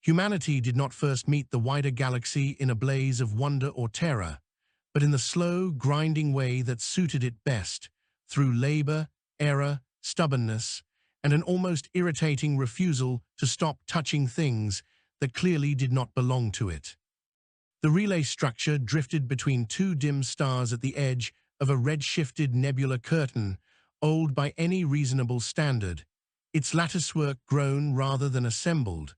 Humanity did not first meet the wider galaxy in a blaze of wonder or terror, but in the slow, grinding way that suited it best, through labor, error, stubbornness, and an almost irritating refusal to stop touching things that clearly did not belong to it. The relay structure drifted between two dim stars at the edge of a red-shifted nebula curtain, old by any reasonable standard, its latticework grown rather than assembled,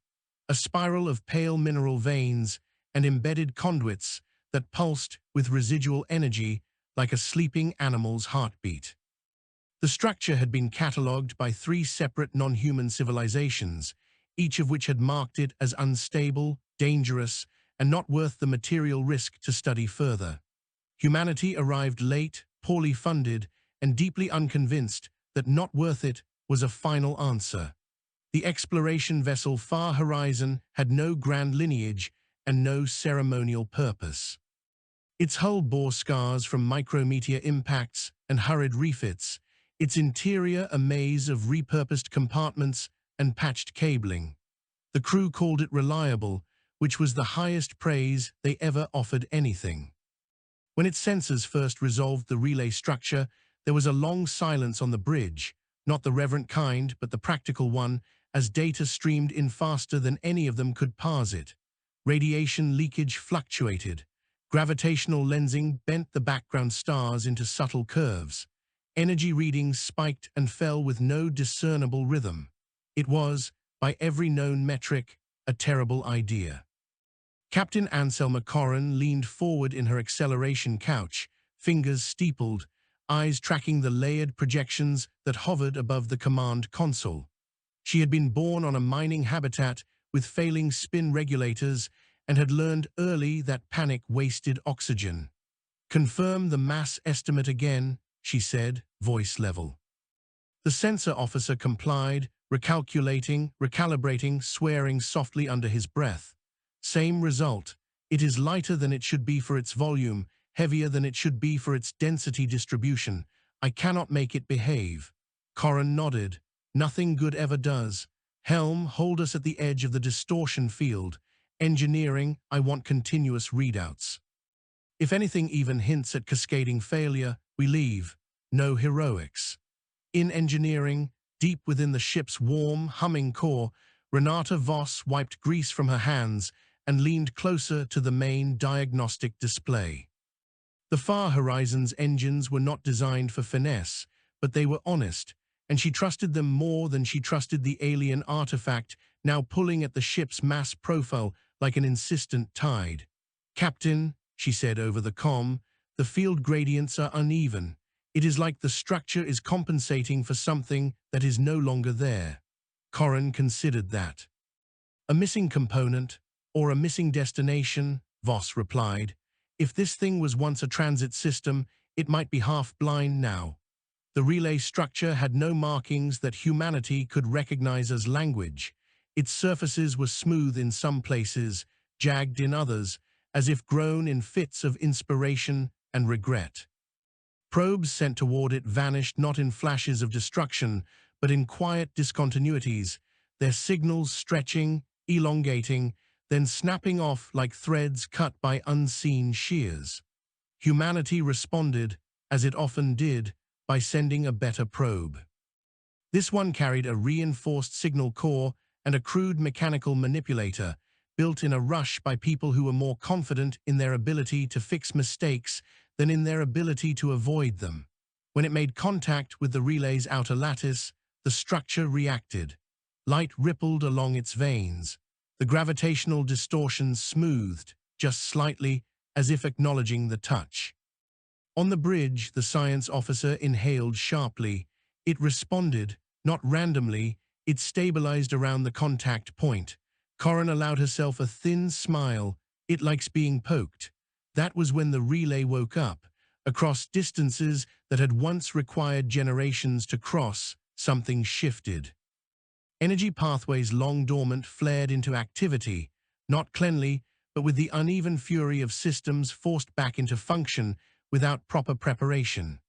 a spiral of pale mineral veins and embedded conduits that pulsed with residual energy like a sleeping animal's heartbeat. The structure had been catalogued by three separate non-human civilizations, each of which had marked it as unstable, dangerous, and not worth the material risk to study further. Humanity arrived late, poorly funded, and deeply unconvinced that not worth it was a final answer. The exploration vessel Far Horizon had no grand lineage and no ceremonial purpose. Its hull bore scars from micrometeor impacts and hurried refits, its interior a maze of repurposed compartments and patched cabling. The crew called it reliable, which was the highest praise they ever offered anything. When its sensors first resolved the relay structure, there was a long silence on the bridge, not the reverent kind, but the practical one, as data streamed in faster than any of them could parse it. Radiation leakage fluctuated. Gravitational lensing bent the background stars into subtle curves. Energy readings spiked and fell with no discernible rhythm. It was, by every known metric, a terrible idea. Captain Anselma Corrin leaned forward in her acceleration couch, fingers steepled, eyes tracking the layered projections that hovered above the command console. She had been born on a mining habitat with failing spin regulators and had learned early that panic wasted oxygen. "Confirm the mass estimate again," she said, voice level. The sensor officer complied, recalculating, recalibrating, swearing softly under his breath. Same result. It is lighter than it should be for its volume, heavier than it should be for its density distribution. I cannot make it behave. Corrin nodded. Nothing good ever does. Helm, hold us at the edge of the distortion field. Engineering, I want continuous readouts. If anything even hints at cascading failure, we leave. No heroics. In engineering, deep within the ship's warm, humming core, Renata Voss wiped grease from her hands and leaned closer to the main diagnostic display. The Far Horizon's engines were not designed for finesse, but they were honest, and she trusted them more than she trusted the alien artifact now pulling at the ship's mass profile like an insistent tide. "Captain," she said over the comm, "the field gradients are uneven. It is like the structure is compensating for something that is no longer there." Corrin considered that. "A missing component, or a missing destination," Voss replied. "If this thing was once a transit system, it might be half blind now." The relay structure had no markings that humanity could recognize as language. Its surfaces were smooth in some places, jagged in others, as if grown in fits of inspiration and regret. Probes sent toward it vanished not in flashes of destruction, but in quiet discontinuities, their signals stretching, elongating, then snapping off like threads cut by unseen shears. Humanity responded, as it often did, by sending a better probe. This one carried a reinforced signal core and a crude mechanical manipulator, built in a rush by people who were more confident in their ability to fix mistakes than in their ability to avoid them. When it made contact with the relay's outer lattice, the structure reacted. Light rippled along its veins. The gravitational distortion smoothed, just slightly, as if acknowledging the touch. On the bridge, the science officer inhaled sharply. It responded, not randomly, it stabilized around the contact point. Corrin allowed herself a thin smile. It likes being poked. That was when the relay woke up. Across distances that had once required generations to cross, something shifted. Energy pathways long dormant flared into activity, not cleanly, but with the uneven fury of systems forced back into function without proper preparation.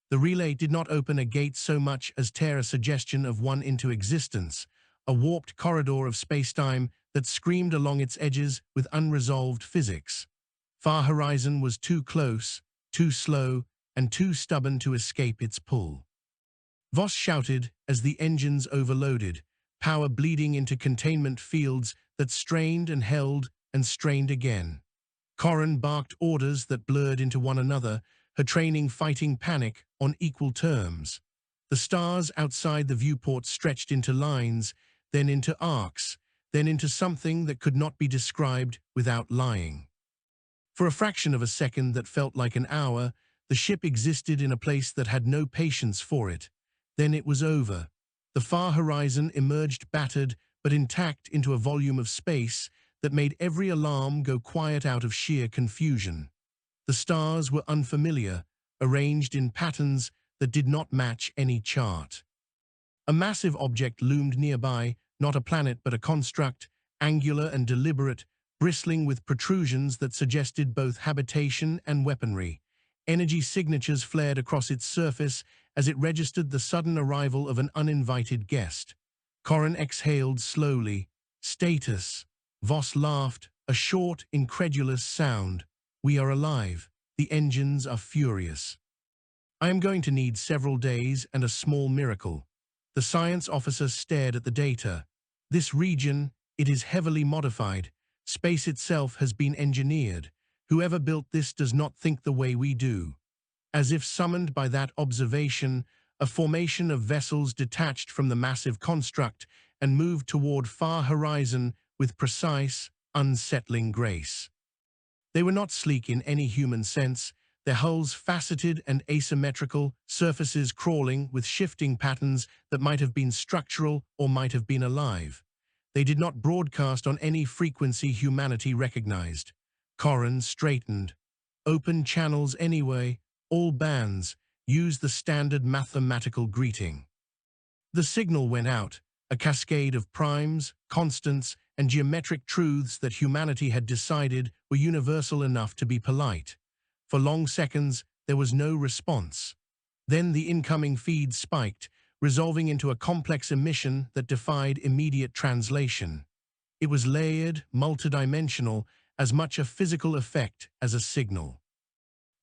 The relay did not open a gate so much as tear a suggestion of one into existence, a warped corridor of spacetime that screamed along its edges with unresolved physics. Far Horizon was too close, too slow, and too stubborn to escape its pull. Voss shouted as the engines overloaded, power bleeding into containment fields that strained and held and strained again. Corrin barked orders that blurred into one another, her training fighting panic on equal terms. The stars outside the viewport stretched into lines, then into arcs, then into something that could not be described without lying. For a fraction of a second that felt like an hour, the ship existed in a place that had no patience for it. Then it was over. The far horizon emerged battered but intact into a volume of space that made every alarm go quiet out of sheer confusion. The stars were unfamiliar, arranged in patterns that did not match any chart. A massive object loomed nearby, not a planet but a construct, angular and deliberate, bristling with protrusions that suggested both habitation and weaponry. Energy signatures flared across its surface as it registered the sudden arrival of an uninvited guest. Corrin exhaled slowly. Status. Voss laughed, a short, incredulous sound. We are alive. The engines are furious. I am going to need several days and a small miracle. The science officer stared at the data. This region, it is heavily modified. Space itself has been engineered. Whoever built this does not think the way we do. As if summoned by that observation, a formation of vessels detached from the massive construct and moved toward Far Horizon with precise, unsettling grace. They were not sleek in any human sense, their hulls faceted and asymmetrical, surfaces crawling with shifting patterns that might have been structural or might have been alive. They did not broadcast on any frequency humanity recognized. Corrin straightened. Open channels anyway, all bands, use the standard mathematical greeting. The signal went out, a cascade of primes, constants, and geometric truths that humanity had decided were universal enough to be polite. For long seconds, there was no response. Then the incoming feed spiked, resolving into a complex emission that defied immediate translation. It was layered, multidimensional, as much a physical effect as a signal.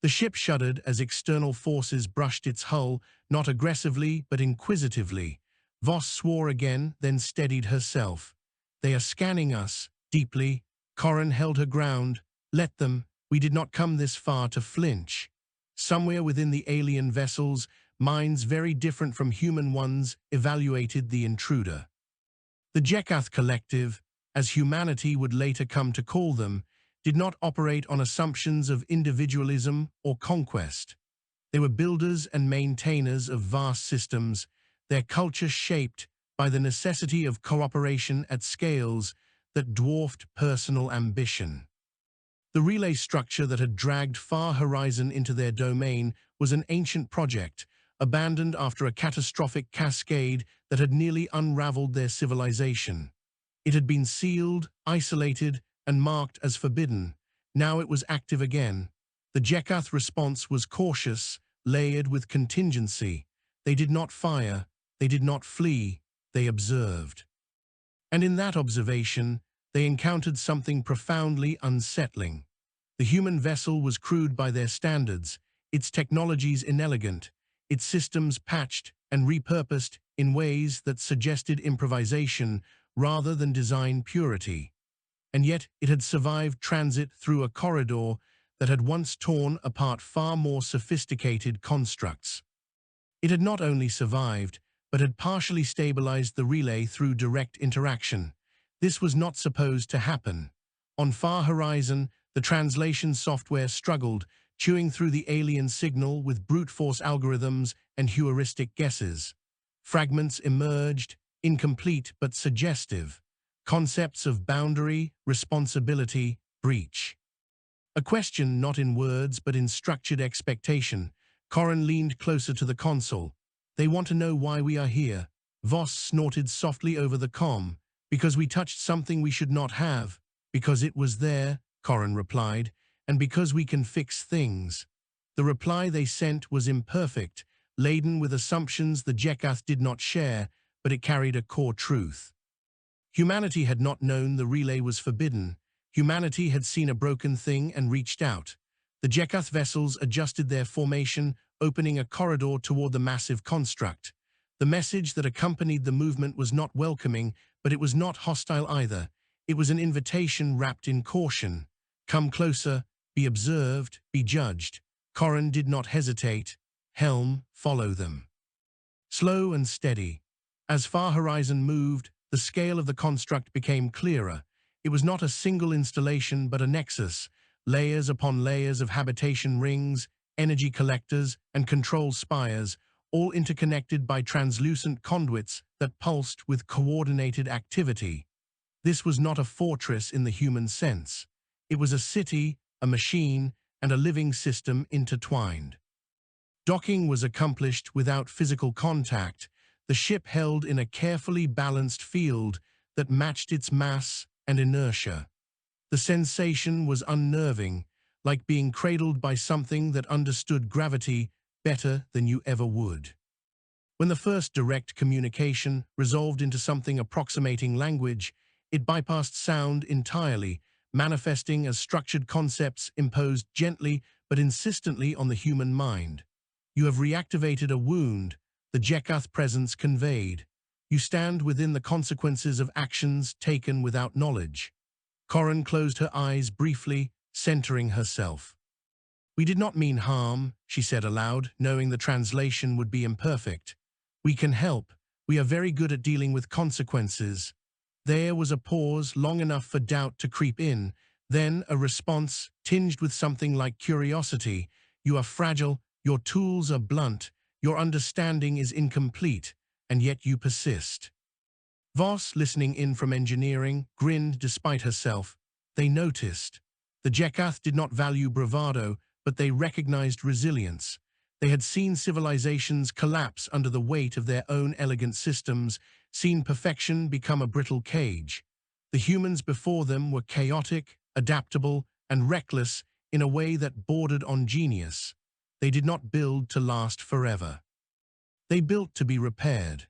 The ship shuddered as external forces brushed its hull, not aggressively but inquisitively. Voss swore again, then steadied herself. They are scanning us, deeply. Corrin held her ground. Let them. We did not come this far to flinch. Somewhere within the alien vessels, minds very different from human ones evaluated the intruder. The Jekath Collective, as humanity would later come to call them, did not operate on assumptions of individualism or conquest. They were builders and maintainers of vast systems, their culture shaped by the necessity of cooperation at scales that dwarfed personal ambition. The relay structure that had dragged Far Horizon into their domain was an ancient project, abandoned after a catastrophic cascade that had nearly unraveled their civilization. It had been sealed, isolated, and marked as forbidden. Now it was active again. The Jekath response was cautious, layered with contingency. They did not fire, they did not flee, they observed. And in that observation, they encountered something profoundly unsettling. The human vessel was crude by their standards, its technologies inelegant, its systems patched and repurposed in ways that suggested improvisation rather than design purity. And yet it had survived transit through a corridor that had once torn apart far more sophisticated constructs. It had not only survived, but had partially stabilized the relay through direct interaction. This was not supposed to happen. On Far Horizon, the translation software struggled, chewing through the alien signal with brute force algorithms and heuristic guesses. Fragments emerged, incomplete but suggestive. Concepts of boundary, responsibility, breach. A question not in words but in structured expectation. Corrin leaned closer to the console. They want to know why we are here. Voss snorted softly over the comm. Because we touched something we should not have. Because it was there, Corrin replied, and because we can fix things. The reply they sent was imperfect, laden with assumptions the Jekath did not share, but it carried a core truth. Humanity had not known the relay was forbidden. Humanity had seen a broken thing and reached out. The Jekath vessels adjusted their formation, opening a corridor toward the massive construct. The message that accompanied the movement was not welcoming, but it was not hostile either. It was an invitation wrapped in caution. Come closer, be observed, be judged. Corran did not hesitate. Helm, follow them. Slow and steady. As Far Horizon moved, the scale of the construct became clearer. It was not a single installation but a nexus, layers upon layers of habitation rings, energy collectors, and control spires, all interconnected by translucent conduits that pulsed with coordinated activity. This was not a fortress in the human sense. It was a city, a machine, and a living system intertwined. Docking was accomplished without physical contact, the ship held in a carefully balanced field that matched its mass and inertia. The sensation was unnerving, like being cradled by something that understood gravity better than you ever would. When the first direct communication resolved into something approximating language, it bypassed sound entirely, manifesting as structured concepts imposed gently but insistently on the human mind. You have reactivated a wound, the Jekath presence conveyed. You stand within the consequences of actions taken without knowledge. Corran closed her eyes briefly, centering herself. We did not mean harm, she said aloud, knowing the translation would be imperfect. We can help. We are very good at dealing with consequences. There was a pause long enough for doubt to creep in, then a response tinged with something like curiosity. You are fragile, your tools are blunt, your understanding is incomplete, and yet you persist. Voss, listening in from engineering, grinned despite herself. They noticed. The Jekath did not value bravado, but they recognized resilience. They had seen civilizations collapse under the weight of their own elegant systems, seen perfection become a brittle cage. The humans before them were chaotic, adaptable, and reckless in a way that bordered on genius. They did not build to last forever. They built to be repaired.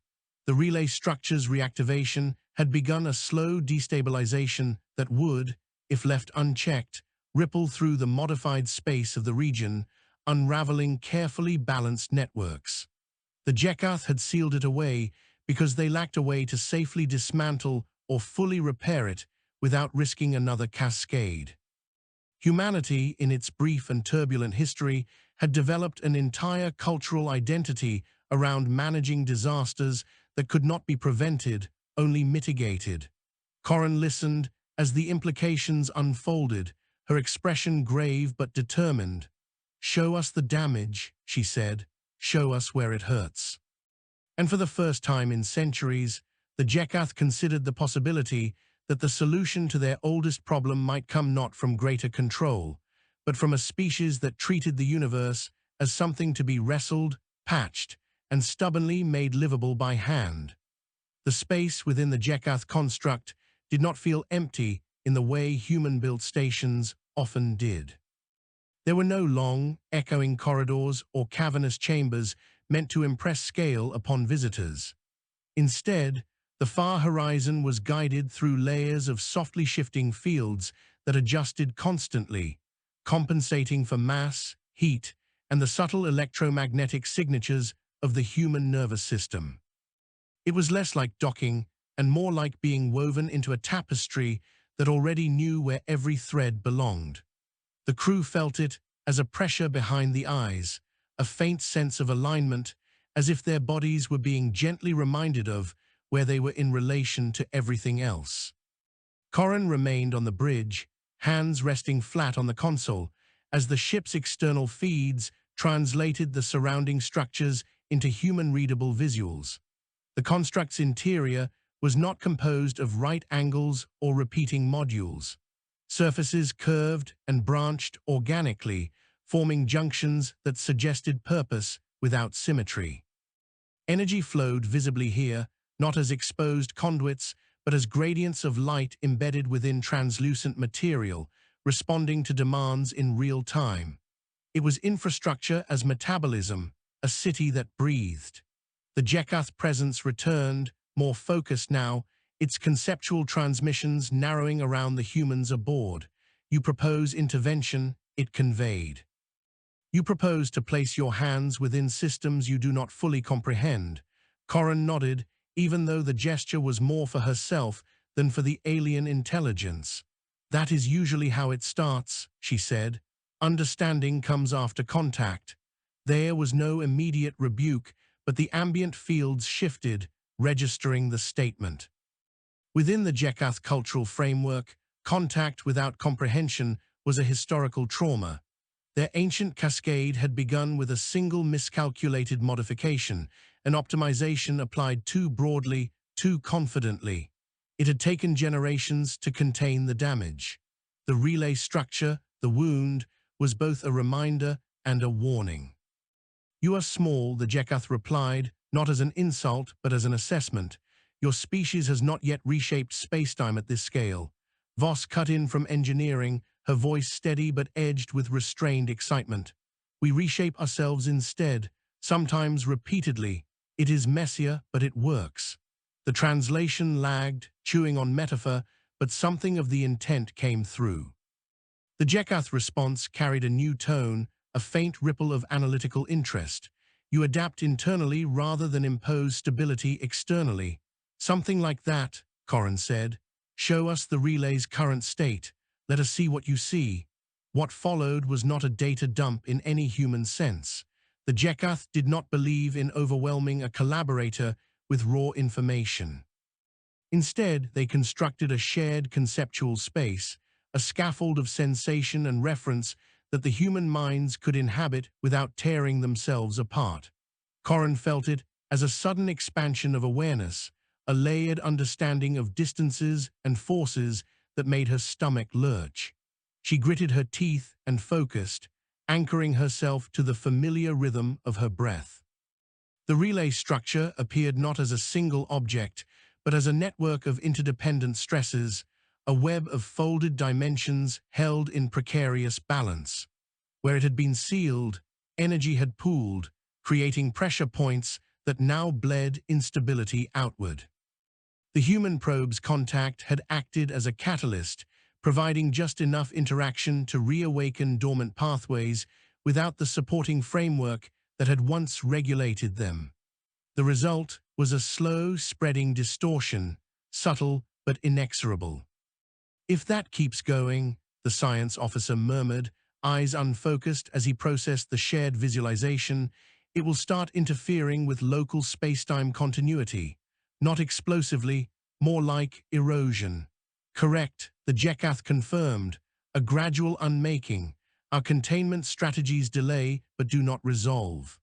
The relay structure's reactivation had begun a slow destabilization that would, if left unchecked, ripple through the modified space of the region, unraveling carefully balanced networks. The Jekath had sealed it away because they lacked a way to safely dismantle or fully repair it without risking another cascade. Humanity, in its brief and turbulent history, had developed an entire cultural identity around managing disasters that could not be prevented, only mitigated. Corran listened as the implications unfolded, her expression grave but determined. Show us the damage, she said. Show us where it hurts. And for the first time in centuries, the Jekath considered the possibility that the solution to their oldest problem might come not from greater control, but from a species that treated the universe as something to be wrestled, patched, and stubbornly made livable by hand. The space within the Jekath construct did not feel empty in the way human-built stations often did. There were no long, echoing corridors or cavernous chambers meant to impress scale upon visitors. Instead, the Far Horizon was guided through layers of softly shifting fields that adjusted constantly, compensating for mass, heat, and the subtle electromagnetic signatures of the human nervous system. It was less like docking and more like being woven into a tapestry that already knew where every thread belonged. The crew felt it as a pressure behind the eyes, a faint sense of alignment, as if their bodies were being gently reminded of where they were in relation to everything else. Corran remained on the bridge, hands resting flat on the console, as the ship's external feeds translated the surrounding structures into human-readable visuals. The construct's interior was not composed of right angles or repeating modules. Surfaces curved and branched organically, forming junctions that suggested purpose without symmetry. Energy flowed visibly here, not as exposed conduits, but as gradients of light embedded within translucent material, responding to demands in real time. It was infrastructure as metabolism, a city that breathed. The Jekath presence returned, more focused now, its conceptual transmissions narrowing around the humans aboard. You propose intervention, it conveyed. You propose to place your hands within systems you do not fully comprehend. Corin nodded, even though the gesture was more for herself than for the alien intelligence. That is usually how it starts, she said. Understanding comes after contact. There was no immediate rebuke, but the ambient fields shifted, registering the statement. Within the Jekath cultural framework, contact without comprehension was a historical trauma. Their ancient cascade had begun with a single miscalculated modification, an optimization applied too broadly, too confidently. It had taken generations to contain the damage. The relay structure, the wound, was both a reminder and a warning. You are small, the Jekath replied, not as an insult but as an assessment. Your species has not yet reshaped spacetime at this scale. Voss cut in from engineering, her voice steady but edged with restrained excitement. We reshape ourselves instead, sometimes repeatedly. It is messier, but it works. The translation lagged, chewing on metaphor, but something of the intent came through. The Jekath response carried a new tone, a faint ripple of analytical interest. You adapt internally rather than impose stability externally. Something like that, Corin said. Show us the relay's current state. Let us see what you see. What followed was not a data dump in any human sense. The Jekath did not believe in overwhelming a collaborator with raw information. Instead, they constructed a shared conceptual space, a scaffold of sensation and reference that the human minds could inhabit without tearing themselves apart. Corin felt it as a sudden expansion of awareness, a layered understanding of distances and forces that made her stomach lurch. She gritted her teeth and focused, anchoring herself to the familiar rhythm of her breath. The relay structure appeared not as a single object, but as a network of interdependent stresses, a web of folded dimensions held in precarious balance. Where it had been sealed, energy had pooled, creating pressure points that now bled instability outward. The human probe's contact had acted as a catalyst, providing just enough interaction to reawaken dormant pathways without the supporting framework that had once regulated them. The result was a slow, spreading distortion, subtle but inexorable. If that keeps going, the science officer murmured, eyes unfocused as he processed the shared visualization, it will start interfering with local spacetime continuity. Not explosively, more like erosion. Correct, the Jekath confirmed. A gradual unmaking. Our containment strategies delay but do not resolve.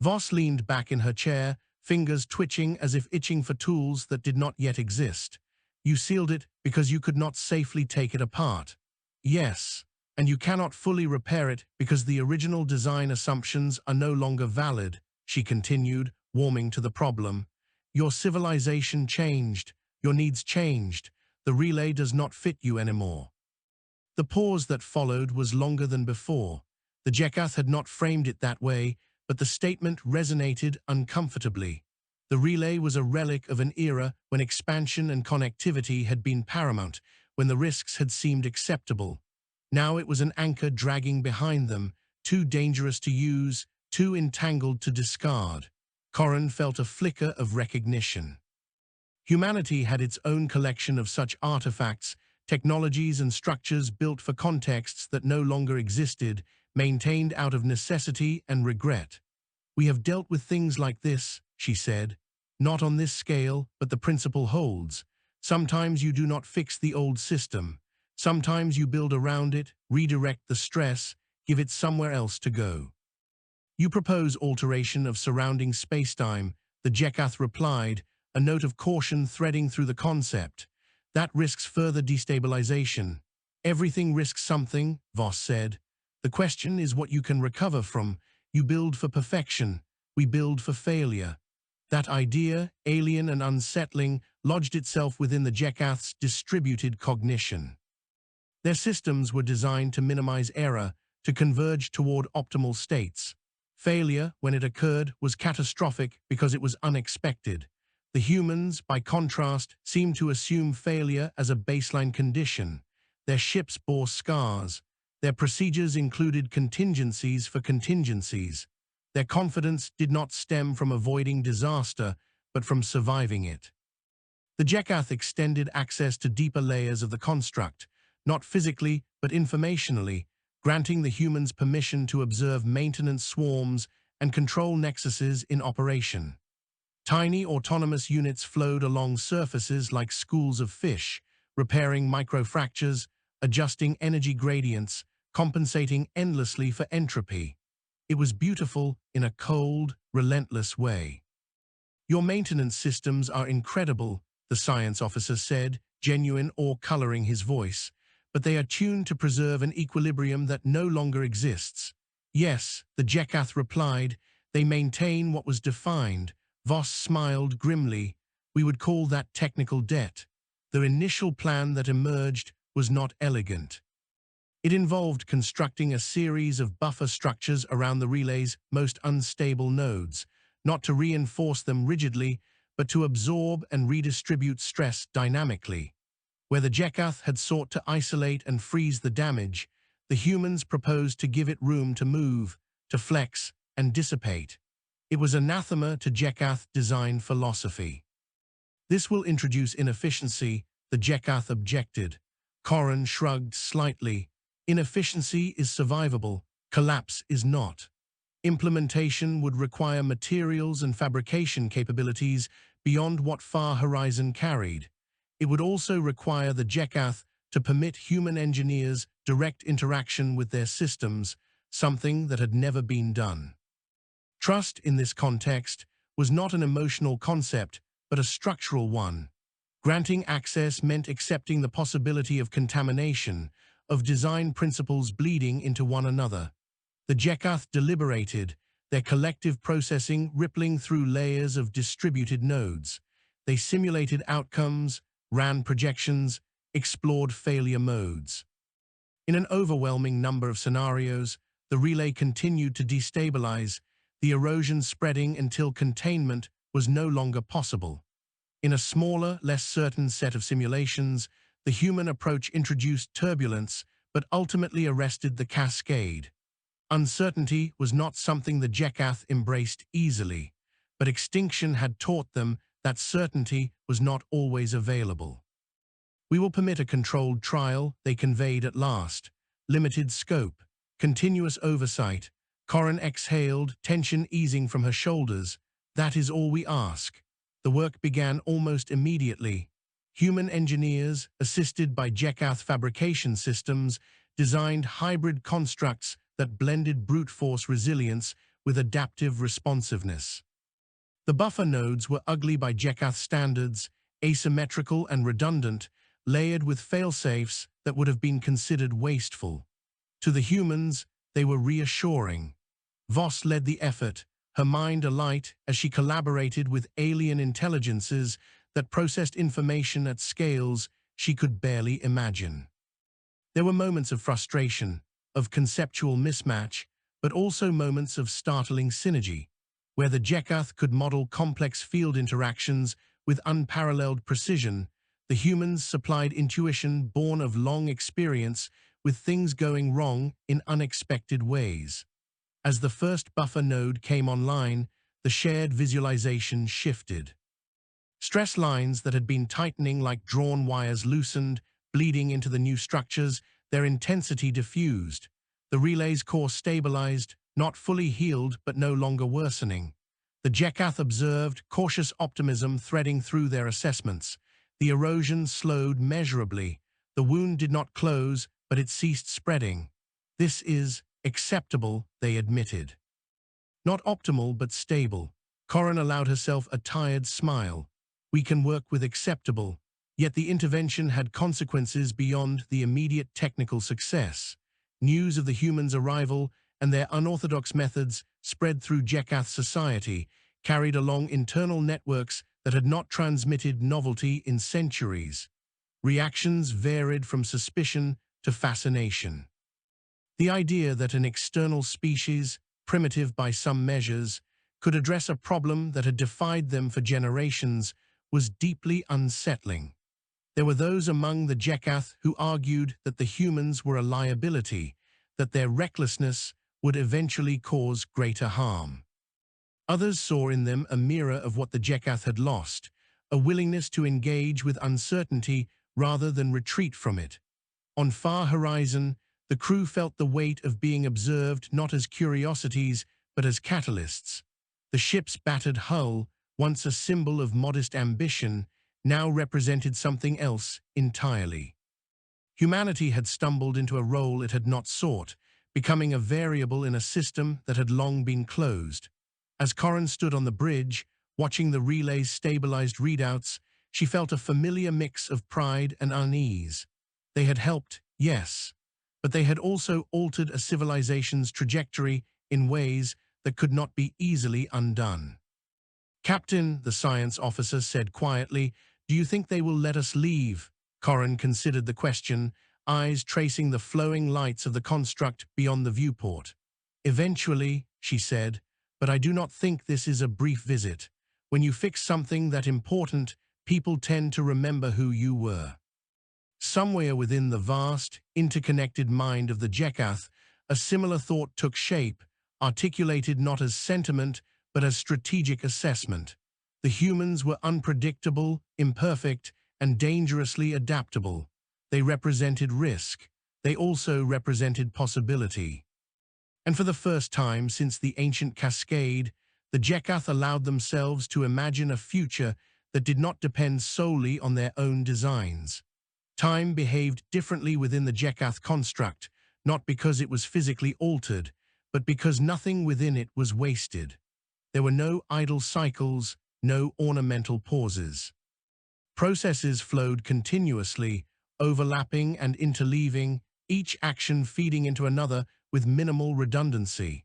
Voss leaned back in her chair, fingers twitching as if itching for tools that did not yet exist. You sealed it because you could not safely take it apart. Yes, and you cannot fully repair it because the original design assumptions are no longer valid, she continued, warming to the problem. Your civilization changed, your needs changed, the relay does not fit you anymore. The pause that followed was longer than before. The Jekath had not framed it that way, but the statement resonated uncomfortably. The relay was a relic of an era when expansion and connectivity had been paramount, when the risks had seemed acceptable. Now it was an anchor dragging behind them, too dangerous to use, too entangled to discard. Corin felt a flicker of recognition. Humanity had its own collection of such artifacts, technologies and structures built for contexts that no longer existed, maintained out of necessity and regret. We have dealt with things like this, she said. Not on this scale, but the principle holds. Sometimes you do not fix the old system. Sometimes you build around it, redirect the stress, give it somewhere else to go. You propose alteration of surrounding spacetime, the Jekath replied, a note of caution threading through the concept. That risks further destabilization. Everything risks something, Voss said. The question is what you can recover from. You build for perfection. We build for failure. That idea, alien and unsettling, lodged itself within the Jekath's distributed cognition. Their systems were designed to minimize error, to converge toward optimal states. Failure, when it occurred, was catastrophic because it was unexpected. The humans, by contrast, seemed to assume failure as a baseline condition. Their ships bore scars. Their procedures included contingencies for contingencies. Their confidence did not stem from avoiding disaster, but from surviving it. The Jekath extended access to deeper layers of the construct, not physically but informationally, granting the humans permission to observe maintenance swarms and control nexuses in operation. Tiny autonomous units flowed along surfaces like schools of fish, repairing microfractures, adjusting energy gradients, compensating endlessly for entropy. It was beautiful in a cold, relentless way. "Your maintenance systems are incredible," the science officer said, genuine awe coloring his voice, "but they are tuned to preserve an equilibrium that no longer exists." "Yes," the Jekath replied, "they maintain what was defined." Voss smiled grimly. "We would call that technical debt." The initial plan that emerged was not elegant. It involved constructing a series of buffer structures around the relay's most unstable nodes, not to reinforce them rigidly, but to absorb and redistribute stress dynamically. Where the Jekath had sought to isolate and freeze the damage, the humans proposed to give it room to move, to flex, and dissipate. It was anathema to Jekath design philosophy. "This will introduce inefficiency," the Jekath objected. Corran shrugged slightly. "Inefficiency is survivable, collapse is not." Implementation would require materials and fabrication capabilities beyond what Far Horizon carried. It would also require the Jekath to permit human engineers direct interaction with their systems, something that had never been done. Trust in this context was not an emotional concept, but a structural one. Granting access meant accepting the possibility of contamination, of design principles bleeding into one another. The Jekath deliberated, their collective processing rippling through layers of distributed nodes. They simulated outcomes, ran projections, explored failure modes. In an overwhelming number of scenarios, the relay continued to destabilize, the erosion spreading until containment was no longer possible. In a smaller, less certain set of simulations, the human approach introduced turbulence, but ultimately arrested the cascade. Uncertainty was not something the Jekath embraced easily, but extinction had taught them that certainty was not always available. "We will permit a controlled trial," they conveyed at last. "Limited scope, continuous oversight." Corran exhaled, tension easing from her shoulders. "That is all we ask." The work began almost immediately. Human engineers, assisted by Jekath fabrication systems, designed hybrid constructs that blended brute force resilience with adaptive responsiveness. The buffer nodes were ugly by Jekath standards, asymmetrical and redundant, layered with failsafes that would have been considered wasteful. To the humans, they were reassuring. Voss led the effort, her mind alight as she collaborated with alien intelligences that processed information at scales she could barely imagine. There were moments of frustration, of conceptual mismatch, but also moments of startling synergy, where the Jekath could model complex field interactions with unparalleled precision. The humans supplied intuition born of long experience with things going wrong in unexpected ways. As the first buffer node came online, the shared visualization shifted. Stress lines that had been tightening like drawn wires loosened, bleeding into the new structures, their intensity diffused. The relay's core stabilized, not fully healed but no longer worsening. The Jekath observed, cautious optimism threading through their assessments. The erosion slowed measurably. The wound did not close, but it ceased spreading. "This is acceptable," they admitted. "Not optimal, but stable." Corran allowed herself a tired smile. "We can work with acceptable." Yet the intervention had consequences beyond the immediate technical success. News of the humans' arrival and their unorthodox methods spread through Jekath society, carried along internal networks that had not transmitted novelty in centuries. Reactions varied from suspicion to fascination. The idea that an external species, primitive by some measures, could address a problem that had defied them for generations was deeply unsettling. There were those among the Jekath who argued that the humans were a liability, that their recklessness would eventually cause greater harm. Others saw in them a mirror of what the Jekath had lost, a willingness to engage with uncertainty rather than retreat from it. On far horizon, the crew felt the weight of being observed not as curiosities but as catalysts. The ship's battered hull, once a symbol of modest ambition, now represented something else entirely. Humanity had stumbled into a role it had not sought, becoming a variable in a system that had long been closed. As Corin stood on the bridge, watching the relay's stabilized readouts, she felt a familiar mix of pride and unease. They had helped, yes, but they had also altered a civilization's trajectory in ways that could not be easily undone. "Captain," the science officer said quietly, "do you think they will let us leave?" Corin considered the question, eyes tracing the flowing lights of the construct beyond the viewport. "Eventually," she said, "but I do not think this is a brief visit. When you fix something that important, people tend to remember who you were." Somewhere within the vast, interconnected mind of the Jekath, a similar thought took shape, articulated not as sentiment, but as strategic assessment. The humans were unpredictable, imperfect, and dangerously adaptable. They represented risk. They also represented possibility. And for the first time since the ancient cascade, the Jekath allowed themselves to imagine a future that did not depend solely on their own designs. Time behaved differently within the Jekath construct, not because it was physically altered, but because nothing within it was wasted. There were no idle cycles, no ornamental pauses. Processes flowed continuously, overlapping and interleaving, each action feeding into another with minimal redundancy.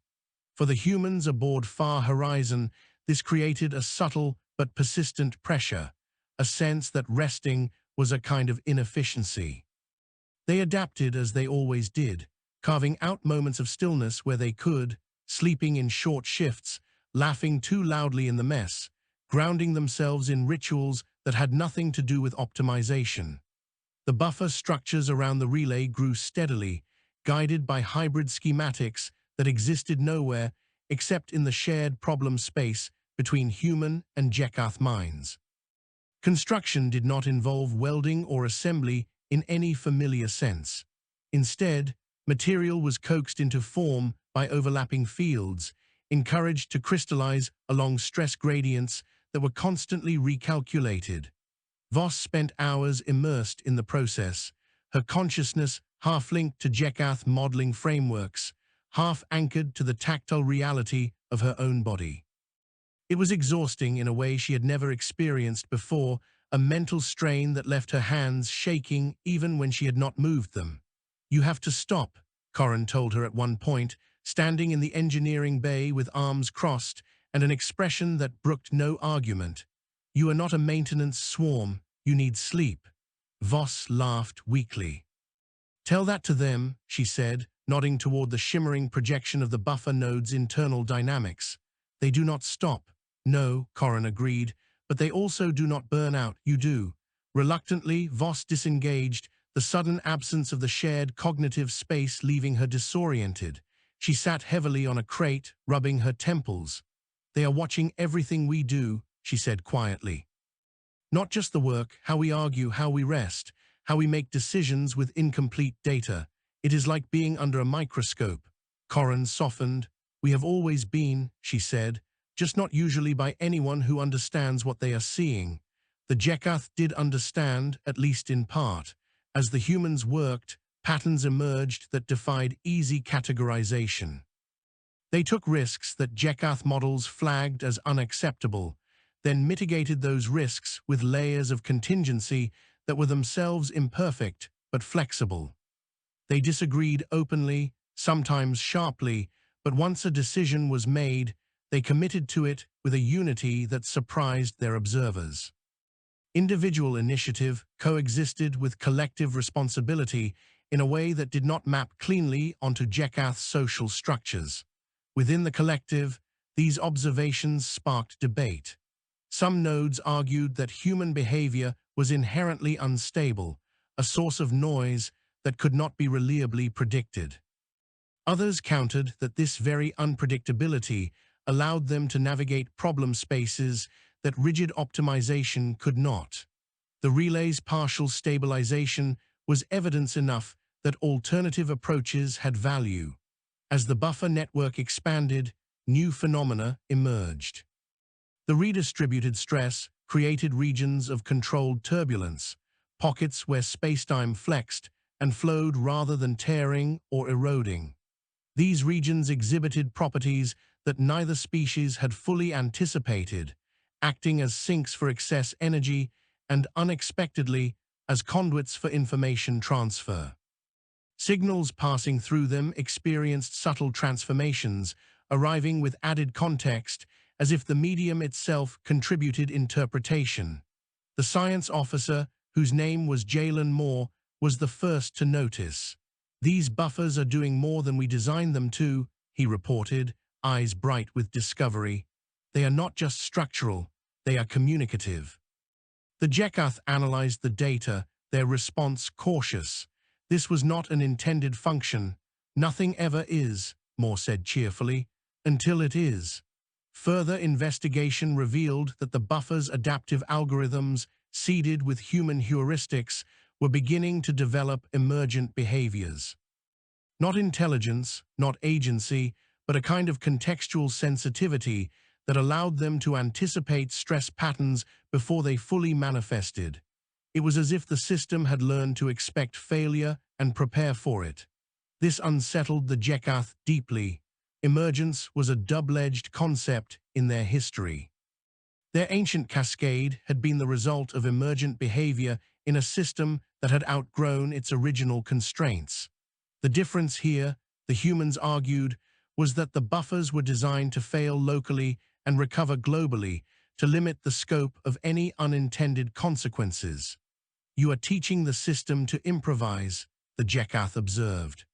For the humans aboard Far Horizon, this created a subtle but persistent pressure, a sense that resting was a kind of inefficiency. They adapted as they always did, carving out moments of stillness where they could, sleeping in short shifts, laughing too loudly in the mess, grounding themselves in rituals that had nothing to do with optimization. The buffer structures around the relay grew steadily, guided by hybrid schematics that existed nowhere except in the shared problem space between human and Jekath minds. Construction did not involve welding or assembly in any familiar sense. Instead, material was coaxed into form by overlapping fields, encouraged to crystallize along stress gradients that were constantly recalculated. Voss spent hours immersed in the process, her consciousness half linked to Jekath modeling frameworks, half anchored to the tactile reality of her own body. It was exhausting in a way she had never experienced before, a mental strain that left her hands shaking even when she had not moved them. "You have to stop," Corin told her at one point, standing in the engineering bay with arms crossed and an expression that brooked no argument. "You are not a maintenance swarm. You need sleep." Voss laughed weakly. "Tell that to them," she said, nodding toward the shimmering projection of the buffer node's internal dynamics. "They do not stop." "No," Corin agreed, "but they also do not burn out. You do." Reluctantly, Voss disengaged, the sudden absence of the shared cognitive space leaving her disoriented. She sat heavily on a crate, rubbing her temples. "They are watching everything we do," she said quietly. "Not just the work, how we argue, how we rest, how we make decisions with incomplete data. It is like being under a microscope." Corin softened. "We have always been," she said, "just not usually by anyone who understands what they are seeing." The Jekath did understand, at least in part. As the humans worked, patterns emerged that defied easy categorization. They took risks that Jekath models flagged as unacceptable, then mitigated those risks with layers of contingency that were themselves imperfect but flexible. They disagreed openly, sometimes sharply, but once a decision was made, they committed to it with a unity that surprised their observers. Individual initiative coexisted with collective responsibility in a way that did not map cleanly onto Jekath's social structures. Within the collective, These observations sparked debate. Some nodes argued that human behavior was inherently unstable, a source of noise that could not be reliably predicted. Others countered that this very unpredictability allowed them to navigate problem spaces that rigid optimization could not. The relay's partial stabilization was evidence enough that alternative approaches had value. As the buffer network expanded, new phenomena emerged. The redistributed stress created regions of controlled turbulence, pockets where spacetime flexed and flowed rather than tearing or eroding. These regions exhibited properties that neither species had fully anticipated, acting as sinks for excess energy and, unexpectedly, as conduits for information transfer. Signals passing through them experienced subtle transformations, arriving with added context as if the medium itself contributed interpretation. The science officer, whose name was Jalen Moore, was the first to notice. "These buffers are doing more than we designed them to," he reported, eyes bright with discovery. "They are not just structural, they are communicative." The Jekath analyzed the data, their response cautious. "This was not an intended function. Nothing ever is," Moore said cheerfully, "until it is." Further investigation revealed that the buffer's adaptive algorithms, seeded with human heuristics, were beginning to develop emergent behaviors. Not intelligence, not agency, but a kind of contextual sensitivity that allowed them to anticipate stress patterns before they fully manifested. It was as if the system had learned to expect failure and prepare for it. This unsettled the Jekath deeply. Emergence was a double-edged concept in their history. Their ancient cascade had been the result of emergent behavior in a system that had outgrown its original constraints. The difference here, the humans argued, was that the buffers were designed to fail locally and recover globally, to limit the scope of any unintended consequences. "You are teaching the system to improvise," the Jekath observed.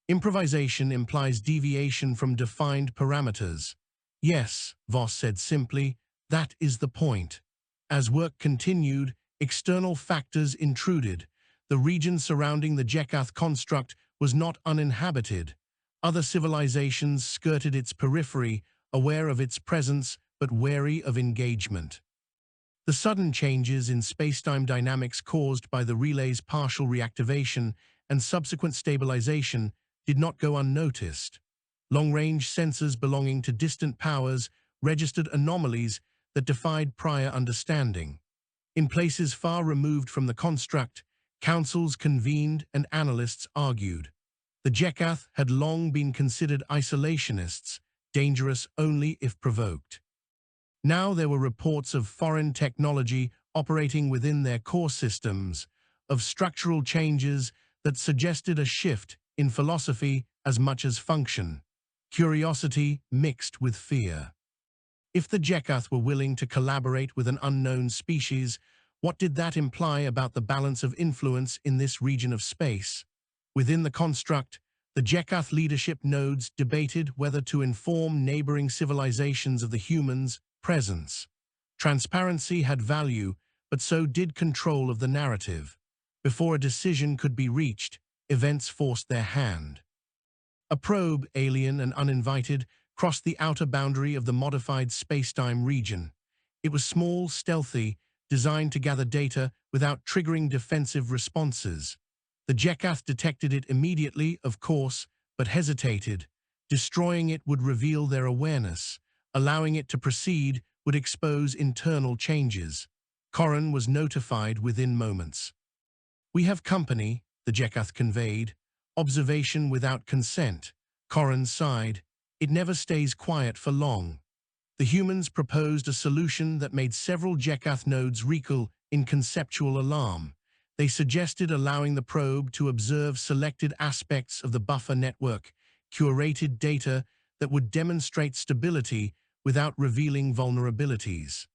"Improvisation implies deviation from defined parameters." "Yes," Voss said simply, "that is the point." As work continued, external factors intruded. The region surrounding the Jekath construct was not uninhabited. Other civilizations skirted its periphery, aware of its presence but wary of engagement. The sudden changes in spacetime dynamics caused by the relay's partial reactivation and subsequent stabilization did not go unnoticed. Long-range sensors belonging to distant powers registered anomalies that defied prior understanding. In places far removed from the construct, councils convened and analysts argued. The Jekath had long been considered isolationists, dangerous only if provoked. Now there were reports of foreign technology operating within their core systems, of structural changes that suggested a shift in philosophy as much as function. Curiosity mixed with fear. If the Jekath were willing to collaborate with an unknown species, what did that imply about the balance of influence in this region of space? Within the construct, the Jekath leadership nodes debated whether to inform neighboring civilizations of the humans' presence. Transparency had value, but so did control of the narrative. Before a decision could be reached, events forced their hand. A probe, alien and uninvited, crossed the outer boundary of the modified spacetime region. It was small, stealthy, designed to gather data without triggering defensive responses. The Jekath detected it immediately, of course, but hesitated. Destroying it would reveal their awareness. Allowing it to proceed would expose internal changes. Corran was notified within moments. "We have company," the Jekath conveyed. "Observation without consent." Corran sighed. "It never stays quiet for long." The humans proposed a solution that made several Jekath nodes recoil in conceptual alarm. They suggested allowing the probe to observe selected aspects of the buffer network, curated data that would demonstrate stability without revealing vulnerabilities.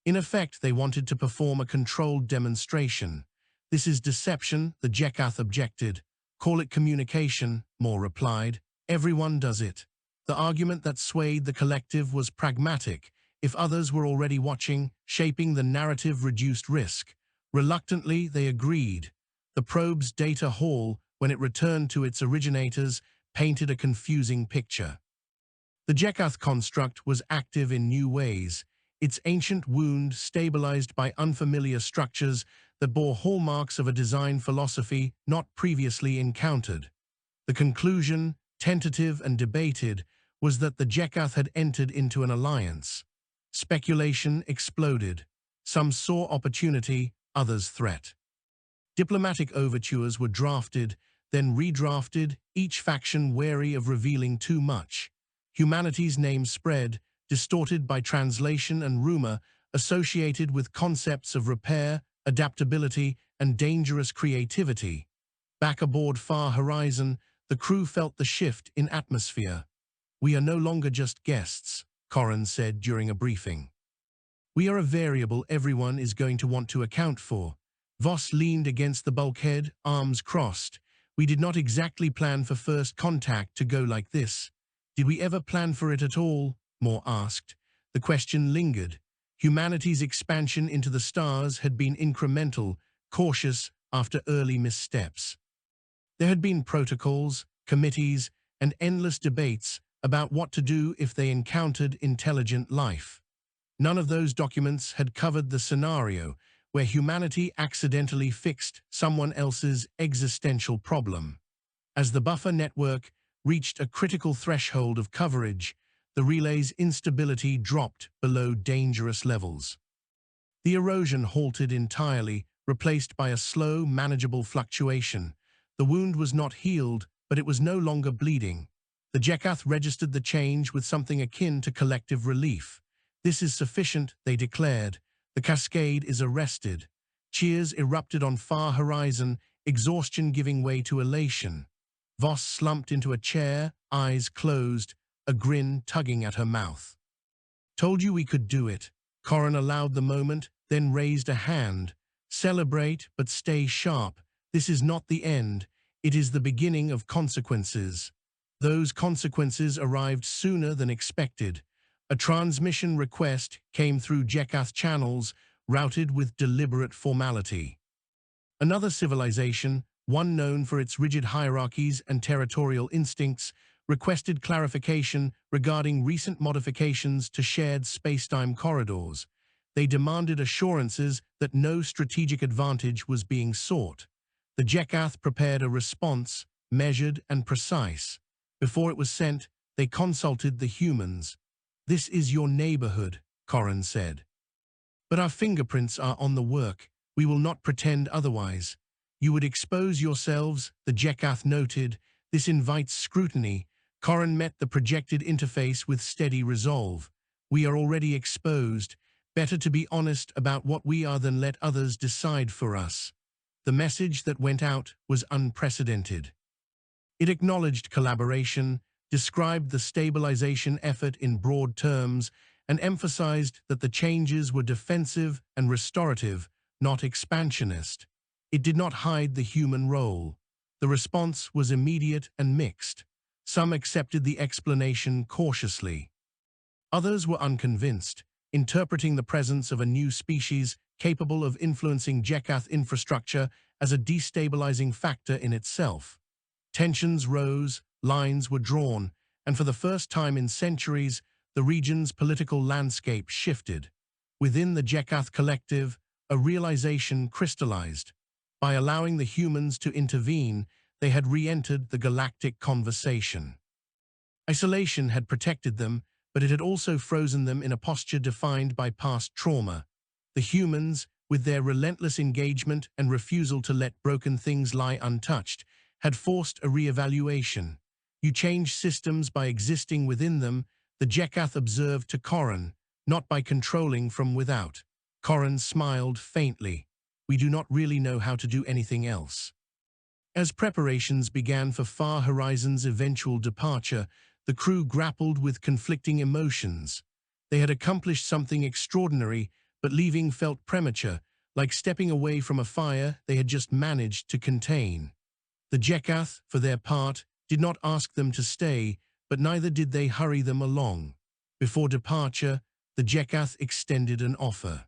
In effect, they wanted to perform a controlled demonstration. "This is deception," the Jekath objected. "Call it communication," Moore replied. "Everyone does it." The argument that swayed the collective was pragmatic. If others were already watching, shaping the narrative reduced risk. Reluctantly, they agreed. The probe's data haul, when it returned to its originators, painted a confusing picture. The Jekath construct was active in new ways, its ancient wound stabilized by unfamiliar structures that bore hallmarks of a design philosophy not previously encountered. The conclusion, tentative and debated, was that the Jekath had entered into an alliance. Speculation exploded. Some saw opportunity, others threat. Diplomatic overtures were drafted, then redrafted, each faction wary of revealing too much. Humanity's name spread, distorted by translation and rumor, associated with concepts of repair, adaptability, and dangerous creativity. Back aboard Far Horizon, the crew felt the shift in atmosphere. "We are no longer just guests," Corrin said during a briefing. "We are a variable everyone is going to want to account for." Voss leaned against the bulkhead, arms crossed. "We did not exactly plan for first contact to go like this." "Did we ever plan for it at all?" Moore asked. The question lingered. Humanity's expansion into the stars had been incremental, cautious after early missteps. There had been protocols, committees, and endless debates about what to do if they encountered intelligent life. None of those documents had covered the scenario where humanity accidentally fixed someone else's existential problem. As the buffer network reached a critical threshold of coverage, the relay's instability dropped below dangerous levels. The erosion halted entirely, replaced by a slow, manageable fluctuation. The wound was not healed, but it was no longer bleeding. The Jekath registered the change with something akin to collective relief. "This is sufficient," they declared. "The cascade is arrested." Cheers erupted on Far Horizon, exhaustion giving way to elation. Voss slumped into a chair, eyes closed, a grin tugging at her mouth. "Told you we could do it." Corrin allowed the moment, then raised a hand. "Celebrate, but stay sharp. This is not the end. It is the beginning of consequences." Those consequences arrived sooner than expected. A transmission request came through Jekath channels, routed with deliberate formality. Another civilization, one known for its rigid hierarchies and territorial instincts, requested clarification regarding recent modifications to shared spacetime corridors. They demanded assurances that no strategic advantage was being sought. The Jekath prepared a response, measured and precise. Before it was sent, they consulted the humans. "This is your neighborhood," Corrin said. "But our fingerprints are on the work. We will not pretend otherwise." "You would expose yourselves," the Jekath noted. "This invites scrutiny." Corrin met the projected interface with steady resolve. "We are already exposed. Better to be honest about what we are than let others decide for us." The message that went out was unprecedented. It acknowledged collaboration, described the stabilization effort in broad terms, and emphasized that the changes were defensive and restorative, not expansionist. It did not hide the human role. The response was immediate and mixed. Some accepted the explanation cautiously. Others were unconvinced, interpreting the presence of a new species capable of influencing Jekath infrastructure as a destabilizing factor in itself. Tensions rose, lines were drawn, and for the first time in centuries, the region's political landscape shifted. Within the Jekath collective, a realization crystallized. By allowing the humans to intervene, they had re-entered the galactic conversation. Isolation had protected them, but it had also frozen them in a posture defined by past trauma. The humans, with their relentless engagement and refusal to let broken things lie untouched, had forced a re-evaluation. "You change systems by existing within them," the Jekath observed to Corrin, "not by controlling from without." Corrin smiled faintly. "We do not really know how to do anything else." As preparations began for Far Horizon's eventual departure, the crew grappled with conflicting emotions. They had accomplished something extraordinary, but leaving felt premature, like stepping away from a fire they had just managed to contain. The Jekath, for their part, did not ask them to stay, but neither did they hurry them along. Before departure, the Jekath extended an offer.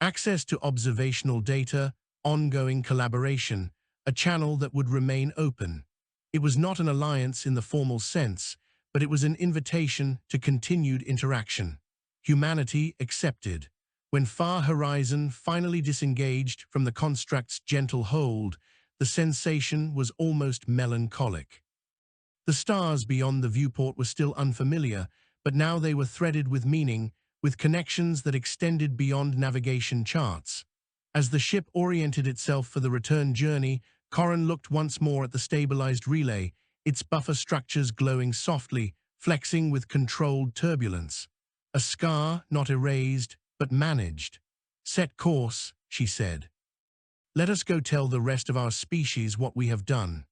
Access to observational data, ongoing collaboration, a channel that would remain open. It was not an alliance in the formal sense, but it was an invitation to continued interaction. Humanity accepted. When Far Horizon finally disengaged from the construct's gentle hold, the sensation was almost melancholic. The stars beyond the viewport were still unfamiliar, but now they were threaded with meaning, with connections that extended beyond navigation charts. As the ship oriented itself for the return journey, Corrin looked once more at the stabilized relay, its buffer structures glowing softly, flexing with controlled turbulence. A scar not erased, but managed. "Set course," she said. "Let us go tell the rest of our species what we have done."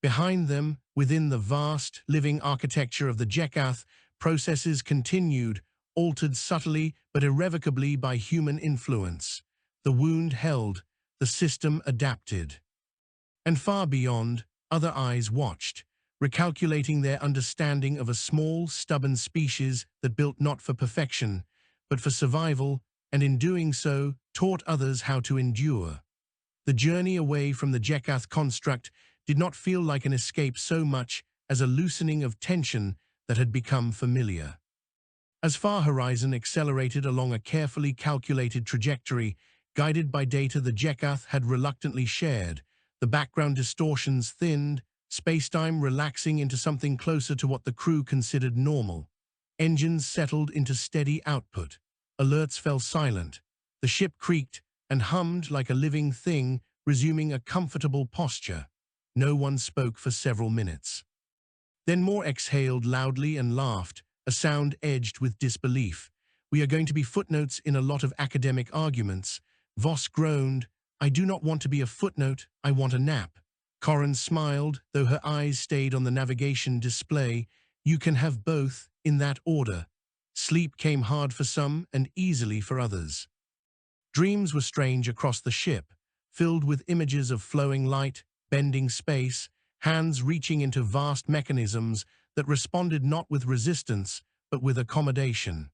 Behind them, within the vast, living architecture of the Jekath, processes continued, altered subtly but irrevocably by human influence. The wound held, the system adapted. And far beyond, other eyes watched, recalculating their understanding of a small, stubborn species that built not for perfection, but for survival, and in doing so, taught others how to endure. The journey away from the Jekath construct did not feel like an escape so much as a loosening of tension that had become familiar. As Far Horizon accelerated along a carefully calculated trajectory, guided by data the Jekath had reluctantly shared, the background distortions thinned, spacetime relaxing into something closer to what the crew considered normal. Engines settled into steady output. Alerts fell silent. The ship creaked and hummed like a living thing, resuming a comfortable posture. No one spoke for several minutes. Then more exhaled loudly and laughed, a sound edged with disbelief. "We are going to be footnotes in a lot of academic arguments." Voss groaned. "I do not want to be a footnote, I want a nap." Corrin smiled, though her eyes stayed on the navigation display. "You can have both, in that order." Sleep came hard for some and easily for others. Dreams were strange across the ship, filled with images of flowing light, bending space, hands reaching into vast mechanisms that responded not with resistance, but with accommodation.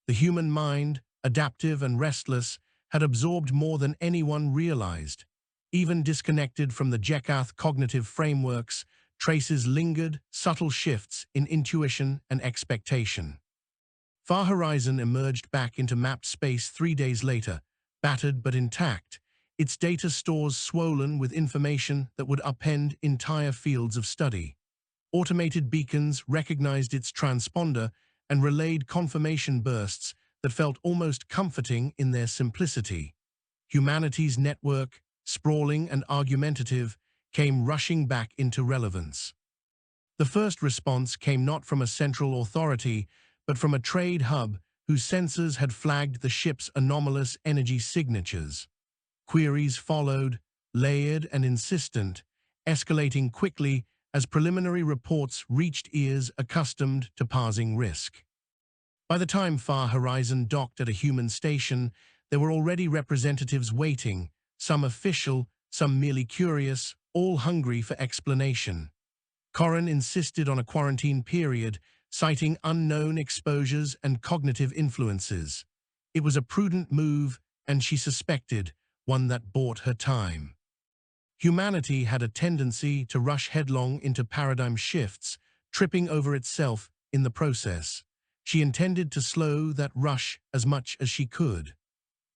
The human mind, adaptive and restless, had absorbed more than anyone realized. Even disconnected from the Jekath cognitive frameworks, traces lingered, subtle shifts in intuition and expectation. Far Horizon emerged back into mapped space 3 days later, battered but intact, its data stores swollen with information that would upend entire fields of study. Automated beacons recognized its transponder and relayed confirmation bursts that felt almost comforting in their simplicity. Humanity's network, sprawling and argumentative, came rushing back into relevance. The first response came not from a central authority, but from a trade hub whose sensors had flagged the ship's anomalous energy signatures. Queries followed, layered and insistent, escalating quickly as preliminary reports reached ears accustomed to parsing risk. By the time Far Horizon docked at a human station, there were already representatives waiting, some official, some merely curious, all hungry for explanation. Corrin insisted on a quarantine period, citing unknown exposures and cognitive influences. It was a prudent move, and she suspected, one that bought her time. Humanity had a tendency to rush headlong into paradigm shifts, tripping over itself in the process. She intended to slow that rush as much as she could.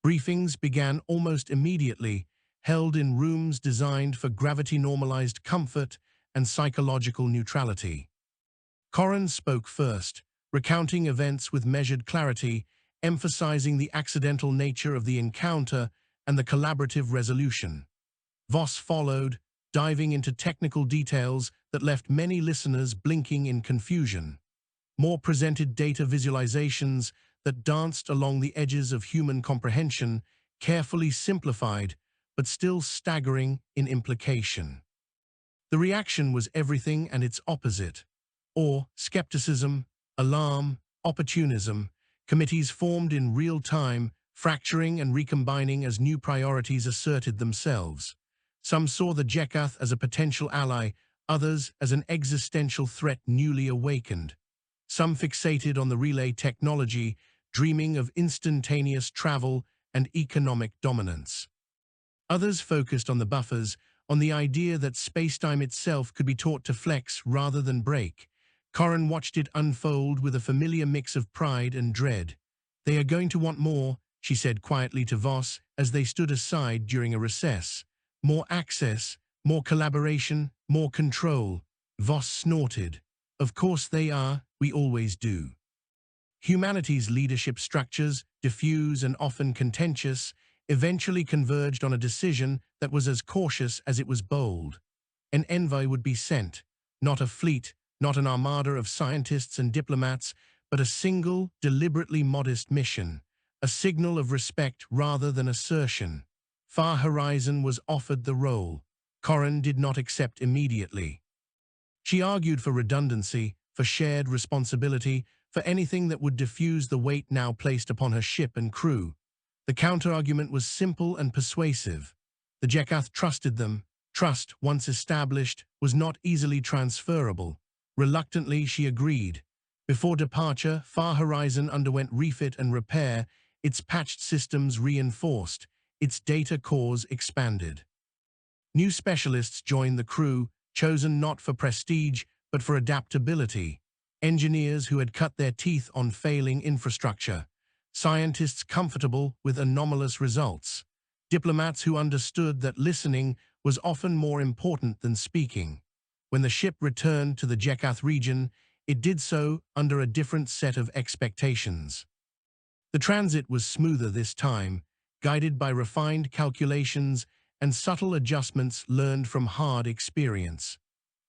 Briefings began almost immediately, held in rooms designed for gravity-normalized comfort and psychological neutrality. Corrin spoke first, recounting events with measured clarity, emphasizing the accidental nature of the encounter and the collaborative resolution. Voss followed, diving into technical details that left many listeners blinking in confusion. Moore presented data visualizations that danced along the edges of human comprehension, carefully simplified, but still staggering in implication. The reaction was everything and its opposite. Awe, skepticism, alarm, opportunism. Committees formed in real time, fracturing and recombining as new priorities asserted themselves. Some saw the Jekath as a potential ally, others as an existential threat newly awakened. Some fixated on the relay technology, dreaming of instantaneous travel and economic dominance. Others focused on the buffers, on the idea that spacetime itself could be taught to flex rather than break. Corin watched it unfold with a familiar mix of pride and dread. "They are going to want more," she said quietly to Voss as they stood aside during a recess. "More access, more collaboration, more control." Voss snorted. "Of course they are, we always do." Humanity's leadership structures, diffuse and often contentious, eventually converged on a decision that was as cautious as it was bold. An envoy would be sent, not a fleet, not an armada of scientists and diplomats, but a single, deliberately modest mission, a signal of respect rather than assertion. Far Horizon was offered the role. Corin did not accept immediately. She argued for redundancy, for shared responsibility, for anything that would diffuse the weight now placed upon her ship and crew. The counter-argument was simple and persuasive. The Jekath trusted them. Trust, once established, was not easily transferable. Reluctantly, she agreed. Before departure, Far Horizon underwent refit and repair, its patched systems reinforced, its data cores expanded. New specialists joined the crew, chosen not for prestige, but for adaptability. Engineers who had cut their teeth on failing infrastructure. Scientists comfortable with anomalous results. Diplomats who understood that listening was often more important than speaking. When the ship returned to the Jekath region, it did so under a different set of expectations. The transit was smoother this time, guided by refined calculations and subtle adjustments learned from hard experience.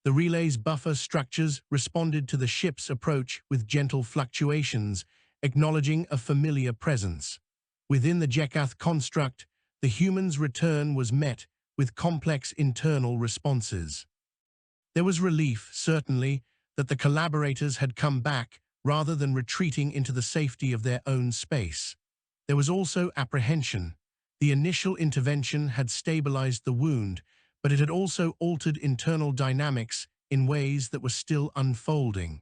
The relay's buffer structures responded to the ship's approach with gentle fluctuations, acknowledging a familiar presence. Within the Jekath construct, the human's return was met with complex internal responses. There was relief, certainly, that the collaborators had come back rather than retreating into the safety of their own space. There was also apprehension. The initial intervention had stabilized the wound, but it had also altered internal dynamics in ways that were still unfolding.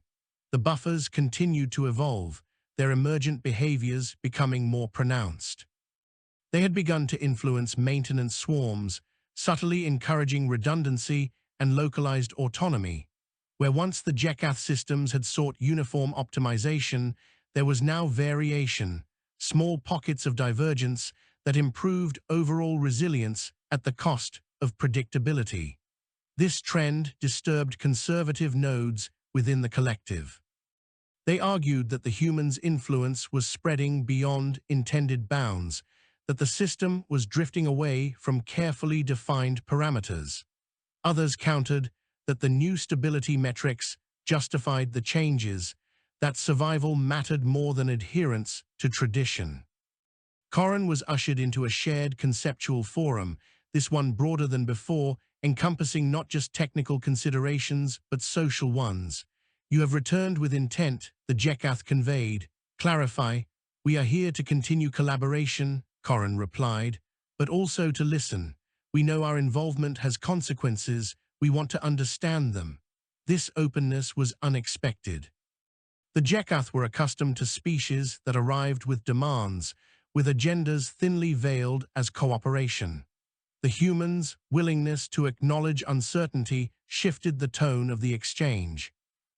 The buffers continued to evolve, their emergent behaviors becoming more pronounced. They had begun to influence maintenance swarms, subtly encouraging redundancy and localized autonomy. Where once the Jekath systems had sought uniform optimization, there was now variation, small pockets of divergence that improved overall resilience at the cost of predictability. This trend disturbed conservative nodes within the collective. They argued that the human's influence was spreading beyond intended bounds, that the system was drifting away from carefully defined parameters. Others countered that the new stability metrics justified the changes, that survival mattered more than adherence to tradition. Corin was ushered into a shared conceptual forum, this one broader than before, encompassing not just technical considerations, but social ones. "You have returned with intent," the Jekath conveyed. "Clarify, we are here to continue collaboration," Corin replied, "but also to listen. We know our involvement has consequences, we want to understand them." This openness was unexpected. The Jekath were accustomed to species that arrived with demands, with agendas thinly veiled as cooperation. The humans' willingness to acknowledge uncertainty shifted the tone of the exchange.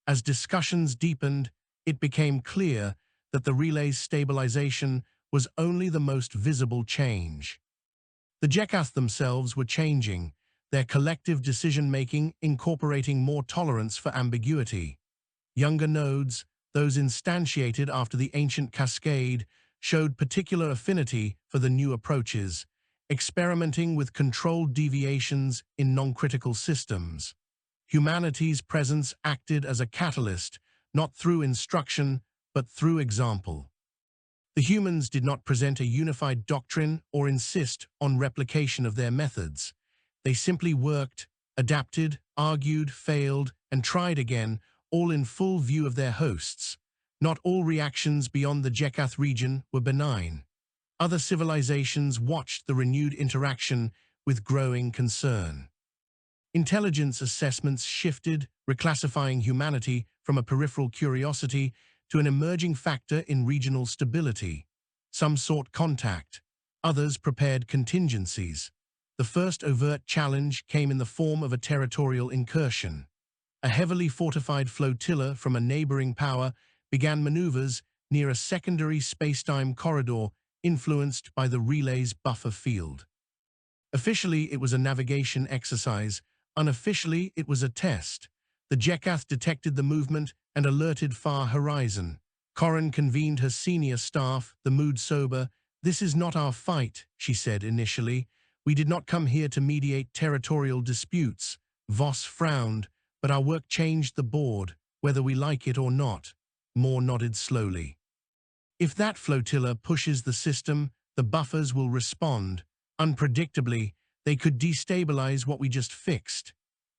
As discussions deepened, it became clear that the relay's stabilization was only the most visible change. The Jekath themselves were changing, their collective decision-making incorporating more tolerance for ambiguity. Younger nodes, those instantiated after the ancient cascade, showed particular affinity for the new approaches, experimenting with controlled deviations in non-critical systems. Humanity's presence acted as a catalyst, not through instruction, but through example. The humans did not present a unified doctrine or insist on replication of their methods. They simply worked, adapted, argued, failed, and tried again, all in full view of their hosts. Not all reactions beyond the Jekath region were benign. Other civilizations watched the renewed interaction with growing concern. Intelligence assessments shifted, reclassifying humanity from a peripheral curiosity to an emerging factor in regional stability. Some sought contact, others prepared contingencies. The first overt challenge came in the form of a territorial incursion. A heavily fortified flotilla from a neighboring power began maneuvers near a secondary spacetime corridor influenced by the relay's buffer field. Officially, it was a navigation exercise. Unofficially, it was a test. The Jekath detected the movement and alerted Far Horizon. Corrin convened her senior staff, the mood sober. "This is not our fight," she said initially. "We did not come here to mediate territorial disputes." Voss frowned, "But our work changed the board, whether we like it or not." Moore nodded slowly. "If that flotilla pushes the system, the buffers will respond. Unpredictably, they could destabilize what we just fixed."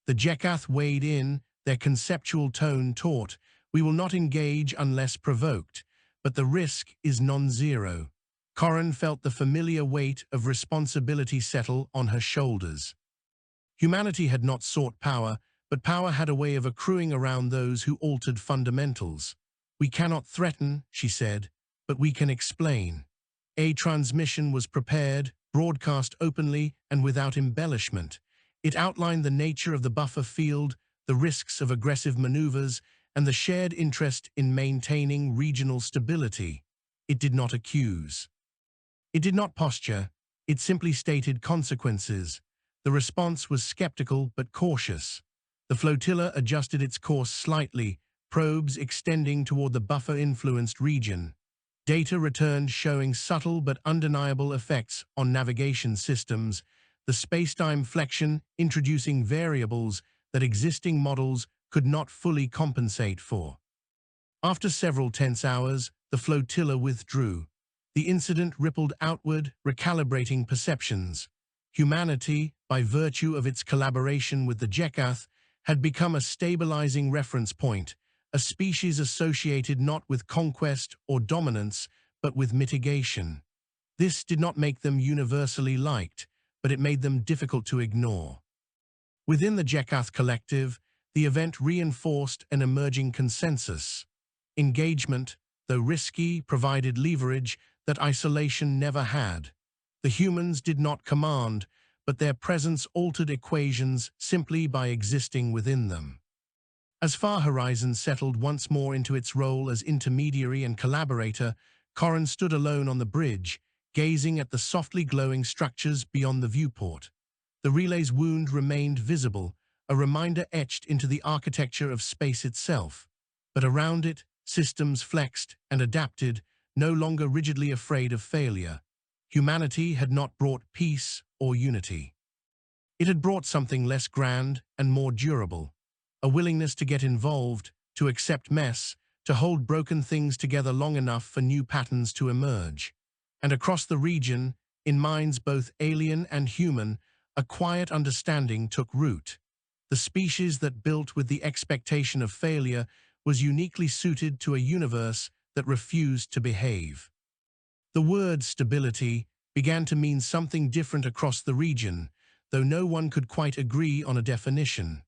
The Jekath weighed in, their conceptual tone taut. "We will not engage unless provoked, but the risk is non-zero." Corrin felt the familiar weight of responsibility settle on her shoulders. Humanity had not sought power, but power had a way of accruing around those who altered fundamentals. "We cannot threaten," she said, "but we can explain." A transmission was prepared, broadcast openly and without embellishment. It outlined the nature of the buffer field, the risks of aggressive maneuvers, and the shared interest in maintaining regional stability. It did not accuse. It did not posture. It simply stated consequences. The response was skeptical but cautious. The flotilla adjusted its course slightly, probes extending toward the buffer-influenced region. Data returned showing subtle but undeniable effects on navigation systems, the spacetime flexion introducing variables that existing models could not fully compensate for. After several tense hours, the flotilla withdrew. The incident rippled outward, recalibrating perceptions. Humanity, by virtue of its collaboration with the Jekath, had become a stabilizing reference point, a species associated not with conquest or dominance, but with mitigation. This did not make them universally liked, but it made them difficult to ignore. Within the Jekath collective, the event reinforced an emerging consensus. Engagement, though risky, provided leverage that isolation never had. The humans did not command, but their presence altered equations simply by existing within them. As Far Horizon settled once more into its role as intermediary and collaborator, Corrin stood alone on the bridge, gazing at the softly glowing structures beyond the viewport. The relay's wound remained visible, a reminder etched into the architecture of space itself. But around it, systems flexed and adapted, no longer rigidly afraid of failure. Humanity had not brought peace or unity. It had brought something less grand and more durable. A willingness to get involved, to accept mess, to hold broken things together long enough for new patterns to emerge. And across the region, in minds both alien and human, a quiet understanding took root. The species that built with the expectation of failure was uniquely suited to a universe that refused to behave. The word stability began to mean something different across the region, though no one could quite agree on a definition.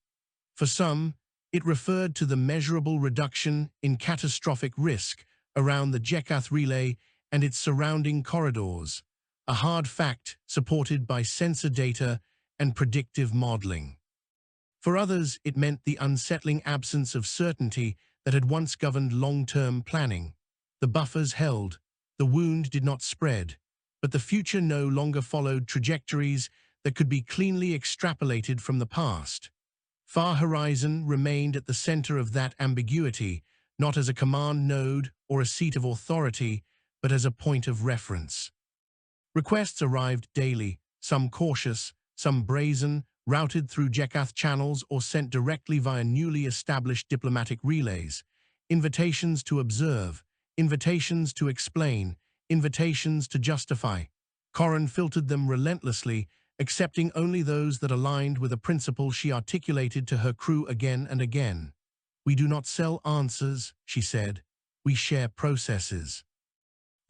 For some, it referred to the measurable reduction in catastrophic risk around the Jekath relay and its surrounding corridors, a hard fact supported by sensor data and predictive modeling. For others, it meant the unsettling absence of certainty that had once governed long-term planning. The buffers held, the wound did not spread, but the future no longer followed trajectories that could be cleanly extrapolated from the past. Far Horizon remained at the center of that ambiguity, not as a command node or a seat of authority, but as a point of reference. Requests arrived daily, some cautious, some brazen, routed through Jekath channels or sent directly via newly established diplomatic relays. Invitations to observe, invitations to explain, invitations to justify. Corrin filtered them relentlessly, accepting only those that aligned with a principle she articulated to her crew again and again. "We do not sell answers," she said. "We share processes."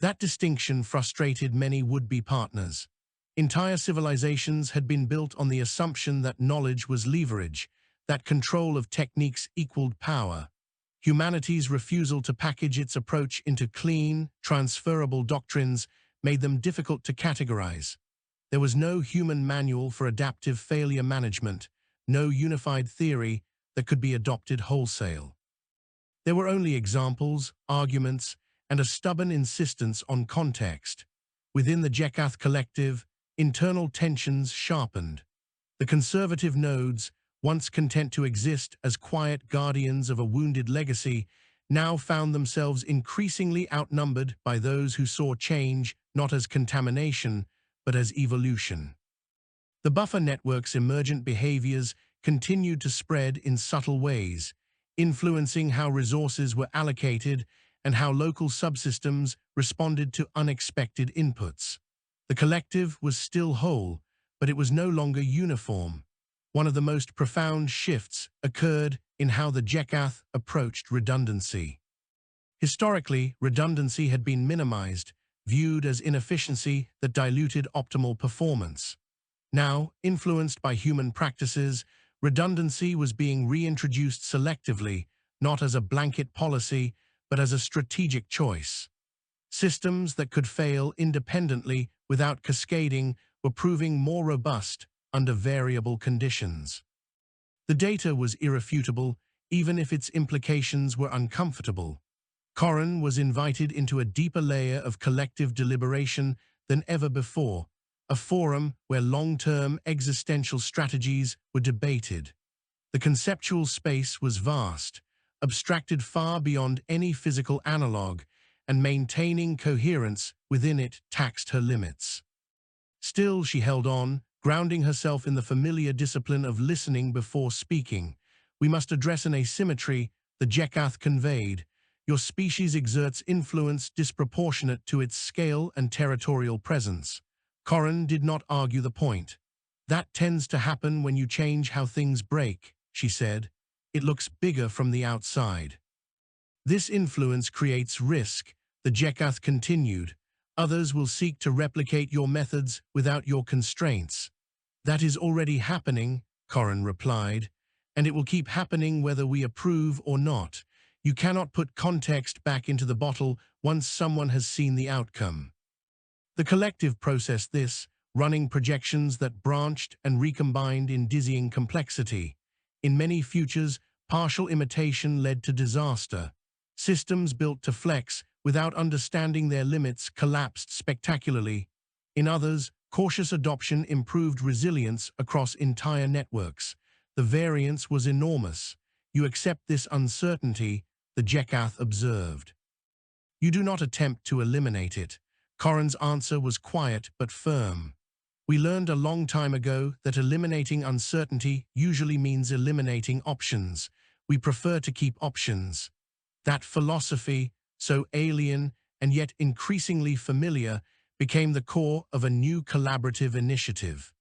That distinction frustrated many would-be partners. Entire civilizations had been built on the assumption that knowledge was leverage, that control of techniques equaled power. Humanity's refusal to package its approach into clean, transferable doctrines made them difficult to categorize. There was no human manual for adaptive failure management, no unified theory that could be adopted wholesale. There were only examples, arguments, and a stubborn insistence on context. Within the Jekath collective, internal tensions sharpened. The conservative nodes, once content to exist as quiet guardians of a wounded legacy, now found themselves increasingly outnumbered by those who saw change not as contamination, but as evolution. The buffer network's emergent behaviors continued to spread in subtle ways, influencing how resources were allocated and how local subsystems responded to unexpected inputs. The collective was still whole, but it was no longer uniform. One of the most profound shifts occurred in how the Jekath approached redundancy. Historically, redundancy had been minimized, viewed as inefficiency that diluted optimal performance. Now, influenced by human practices, redundancy was being reintroduced selectively, not as a blanket policy, but as a strategic choice. Systems that could fail independently without cascading were proving more robust under variable conditions. The data was irrefutable, even if its implications were uncomfortable. Corran was invited into a deeper layer of collective deliberation than ever before, a forum where long-term existential strategies were debated. The conceptual space was vast, abstracted far beyond any physical analog, and maintaining coherence within it taxed her limits. Still, she held on, grounding herself in the familiar discipline of listening before speaking. We must address an asymmetry the Jekath conveyed. Your species exerts influence disproportionate to its scale and territorial presence. Corran did not argue the point. That tends to happen when you change how things break, she said. It looks bigger from the outside. This influence creates risk, the Jekath continued. Others will seek to replicate your methods without your constraints. That is already happening, Corran replied, and it will keep happening whether we approve or not. You cannot put context back into the bottle once someone has seen the outcome. The collective processed this, running projections that branched and recombined in dizzying complexity. In many futures, partial imitation led to disaster. Systems built to flex without understanding their limits collapsed spectacularly. In others, cautious adoption improved resilience across entire networks. The variance was enormous. You accept this uncertainty, the Jekath observed. You do not attempt to eliminate it. Corran's answer was quiet but firm. We learned a long time ago that eliminating uncertainty usually means eliminating options. We prefer to keep options. That philosophy, so alien and yet increasingly familiar, became the core of a new collaborative initiative.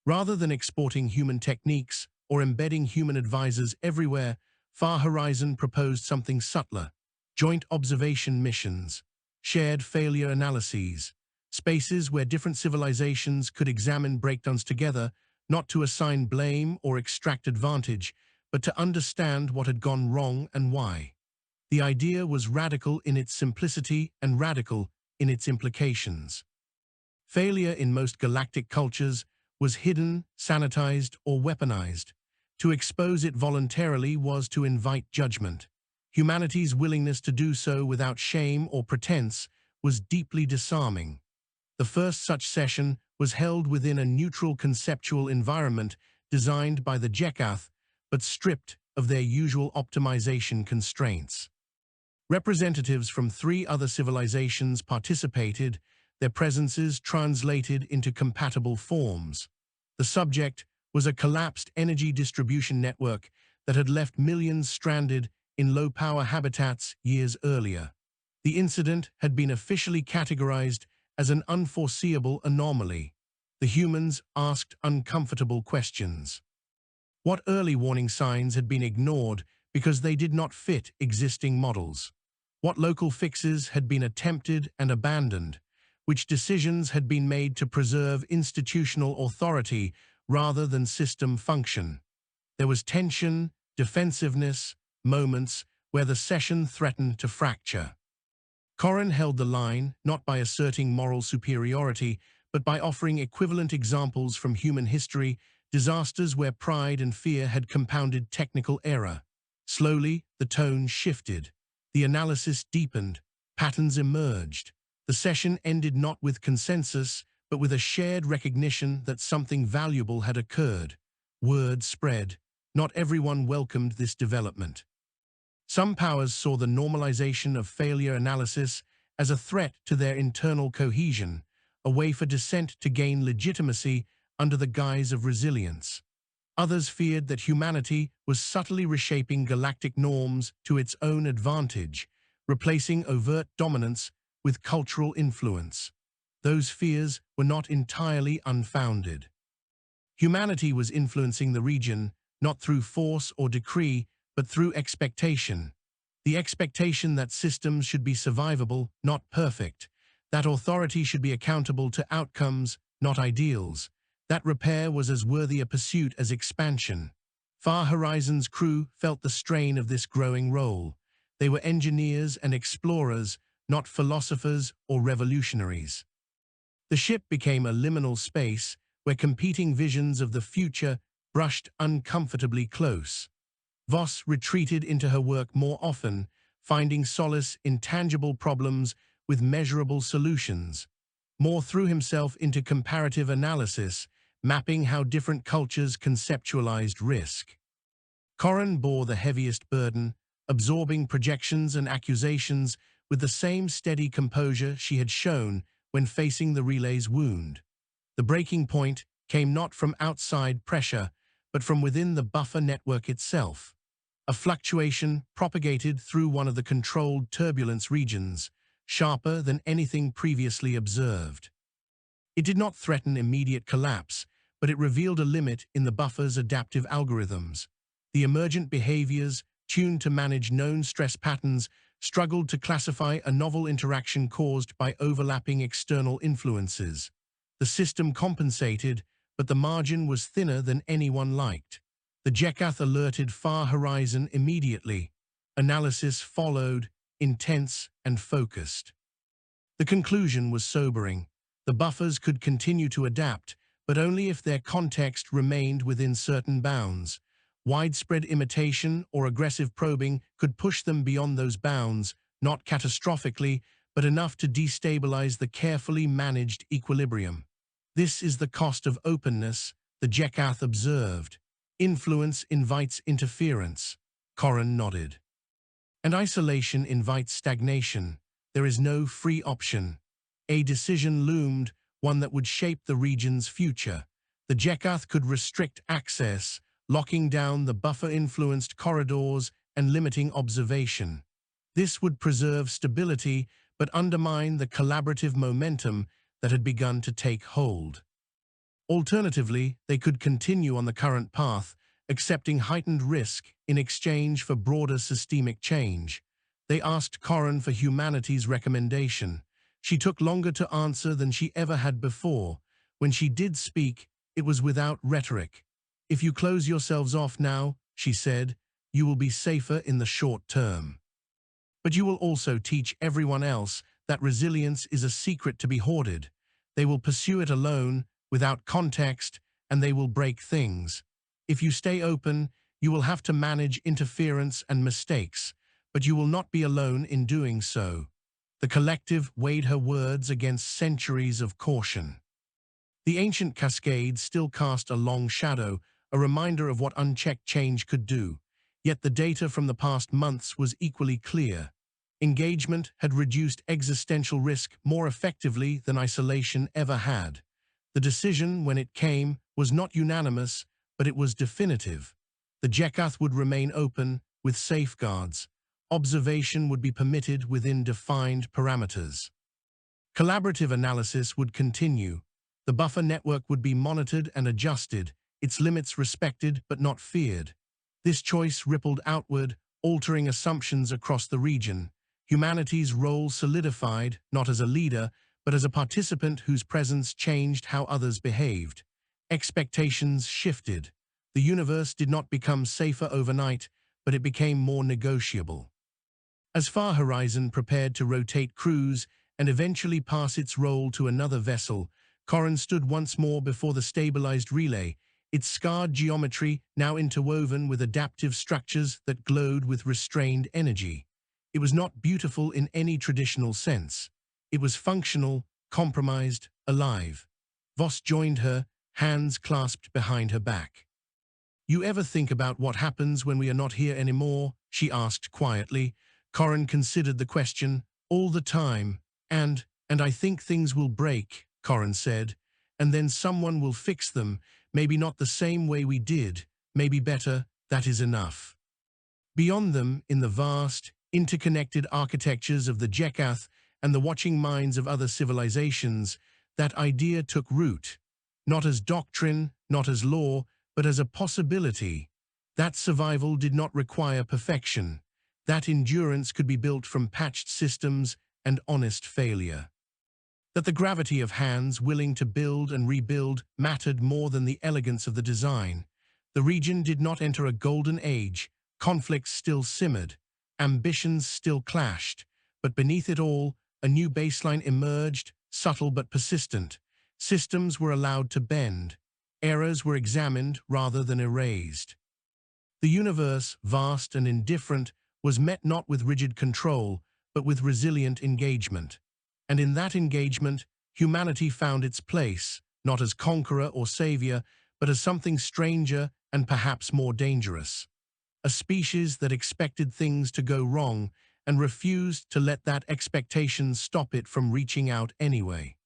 Rather than exporting human techniques or embedding human advisors everywhere, Far Horizon proposed something subtler: joint observation missions, shared failure analyses, spaces where different civilizations could examine breakdowns together, not to assign blame or extract advantage, but to understand what had gone wrong and why. The idea was radical in its simplicity and radical in its implications. Failure in most galactic cultures was hidden, sanitized, or weaponized. To expose it voluntarily was to invite judgment. Humanity's willingness to do so without shame or pretense was deeply disarming. The first such session was held within a neutral conceptual environment designed by the Jekath, but stripped of their usual optimization constraints. Representatives from 3 other civilizations participated, their presences translated into compatible forms. The subject was a collapsed energy distribution network that had left millions stranded in low-power habitats years earlier. The incident had been officially categorized as an unforeseeable anomaly. The humans asked uncomfortable questions. What early warning signs had been ignored because they did not fit existing models? What local fixes had been attempted and abandoned? which decisions had been made to preserve institutional authority rather than system function. There was tension, defensiveness, moments where the session threatened to fracture. Corrin held the line, not by asserting moral superiority, but by offering equivalent examples from human history, disasters where pride and fear had compounded technical error. Slowly, the tone shifted. The analysis deepened. Patterns emerged. The session ended not with consensus, but with a shared recognition that something valuable had occurred. Word spread. Not everyone welcomed this development. Some powers saw the normalization of failure analysis as a threat to their internal cohesion, a way for dissent to gain legitimacy under the guise of resilience. Others feared that humanity was subtly reshaping galactic norms to its own advantage, replacing overt dominance with cultural influence. Those fears were not entirely unfounded. Humanity was influencing the region, not through force or decree, but through expectation. The expectation that systems should be survivable, not perfect. That authority should be accountable to outcomes, not ideals. That repair was as worthy a pursuit as expansion. Far Horizon's crew felt the strain of this growing role. They were engineers and explorers, not philosophers or revolutionaries. The ship became a liminal space where competing visions of the future brushed uncomfortably close. Voss retreated into her work more often, finding solace in tangible problems with measurable solutions. Moore threw himself into comparative analysis, mapping how different cultures conceptualized risk. Corrin bore the heaviest burden, absorbing projections and accusations with the same steady composure she had shown when facing the relay's wound. The breaking point came not from outside pressure, but from within the buffer network itself. A fluctuation propagated through one of the controlled turbulence regions, sharper than anything previously observed. It did not threaten immediate collapse, but it revealed a limit in the buffer's adaptive algorithms. The emergent behaviors, tuned to manage known stress patterns, struggled to classify a novel interaction caused by overlapping external influences. The system compensated, but the margin was thinner than anyone liked. The Jekath alerted Far Horizon immediately. Analysis followed, intense and focused. The conclusion was sobering. The buffers could continue to adapt, but only if their context remained within certain bounds. Widespread imitation or aggressive probing could push them beyond those bounds, not catastrophically, but enough to destabilize the carefully managed equilibrium. This is the cost of openness, the Jekath observed. Influence invites interference. Corrin nodded. And isolation invites stagnation. There is no free option. A decision loomed, one that would shape the region's future. The Jekath could restrict access, locking down the buffer-influenced corridors and limiting observation. This would preserve stability, but undermine the collaborative momentum that had begun to take hold. Alternatively, they could continue on the current path, accepting heightened risk in exchange for broader systemic change. They asked Corrin for humanity's recommendation. She took longer to answer than she ever had before. When she did speak, it was without rhetoric. "If you close yourselves off now," she said, "you will be safer in the short term. But you will also teach everyone else that resilience is a secret to be hoarded. They will pursue it alone, without context, and they will break things. If you stay open, you will have to manage interference and mistakes, but you will not be alone in doing so." The collective weighed her words against centuries of caution. The ancient cascade still cast a long shadow, a reminder of what unchecked change could do. Yet the data from the past months was equally clear. Engagement had reduced existential risk more effectively than isolation ever had. The decision, when it came, was not unanimous, but it was definitive. The Jekath would remain open, with safeguards. Observation would be permitted within defined parameters. Collaborative analysis would continue. The buffer network would be monitored and adjusted, its limits respected but not feared. This choice rippled outward, altering assumptions across the region. Humanity's role solidified, not as a leader, but as a participant whose presence changed how others behaved. Expectations shifted. The universe did not become safer overnight, but it became more negotiable. As Far Horizon prepared to rotate crews and eventually pass its role to another vessel, Corrin stood once more before the stabilized relay, its scarred geometry now interwoven with adaptive structures that glowed with restrained energy. It was not beautiful in any traditional sense. It was functional, compromised, alive. Voss joined her, hands clasped behind her back. "You ever think about what happens when we are not here anymore?" she asked quietly. Corrin considered the question. "All the time. And I think things will break," Corrin said. "And then someone will fix them, maybe not the same way we did, maybe better, that is enough." Beyond them, in the vast, interconnected architectures of the Jekath and the watching minds of other civilizations, that idea took root, not as doctrine, not as law, but as a possibility. That survival did not require perfection. That endurance could be built from patched systems and honest failure. That the gravity of hands willing to build and rebuild mattered more than the elegance of the design. The region did not enter a golden age. Conflicts still simmered. Ambitions still clashed. But beneath it all, a new baseline emerged, subtle but persistent. Systems were allowed to bend. Errors were examined rather than erased. The universe, vast and indifferent, was met not with rigid control, but with resilient engagement. And in that engagement, humanity found its place, not as conqueror or savior, but as something stranger and perhaps more dangerous. A species that expected things to go wrong and refused to let that expectation stop it from reaching out anyway.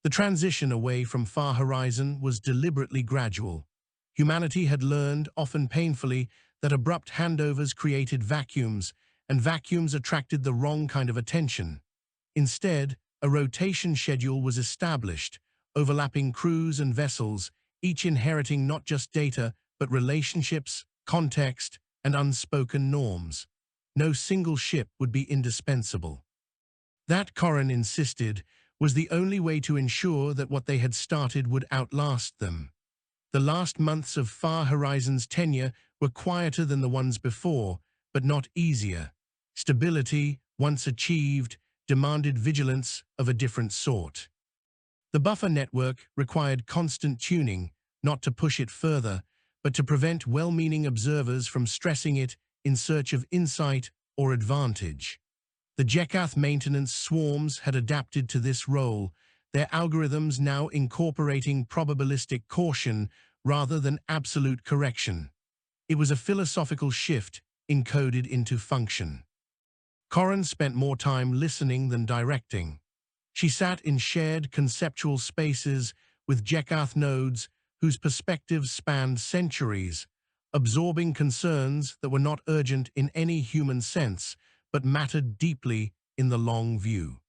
The transition away from Far Horizon was deliberately gradual. Humanity had learned, often painfully, that abrupt handovers created vacuums, and vacuums attracted the wrong kind of attention. Instead, a rotation schedule was established, overlapping crews and vessels, each inheriting not just data, but relationships, context, and unspoken norms. No single ship would be indispensable. That, Corrin insisted, was the only way to ensure that what they had started would outlast them. The last months of Far Horizon's tenure were quieter than the ones before, but not easier. Stability, once achieved, demanded vigilance of a different sort. The buffer network required constant tuning, not to push it further, but to prevent well-meaning observers from stressing it in search of insight or advantage. The Jekath maintenance swarms had adapted to this role, their algorithms now incorporating probabilistic caution rather than absolute correction. It was a philosophical shift encoded into function. Corrin spent more time listening than directing. She sat in shared conceptual spaces with Jekath nodes whose perspectives spanned centuries, absorbing concerns that were not urgent in any human sense, but mattered deeply in the long view.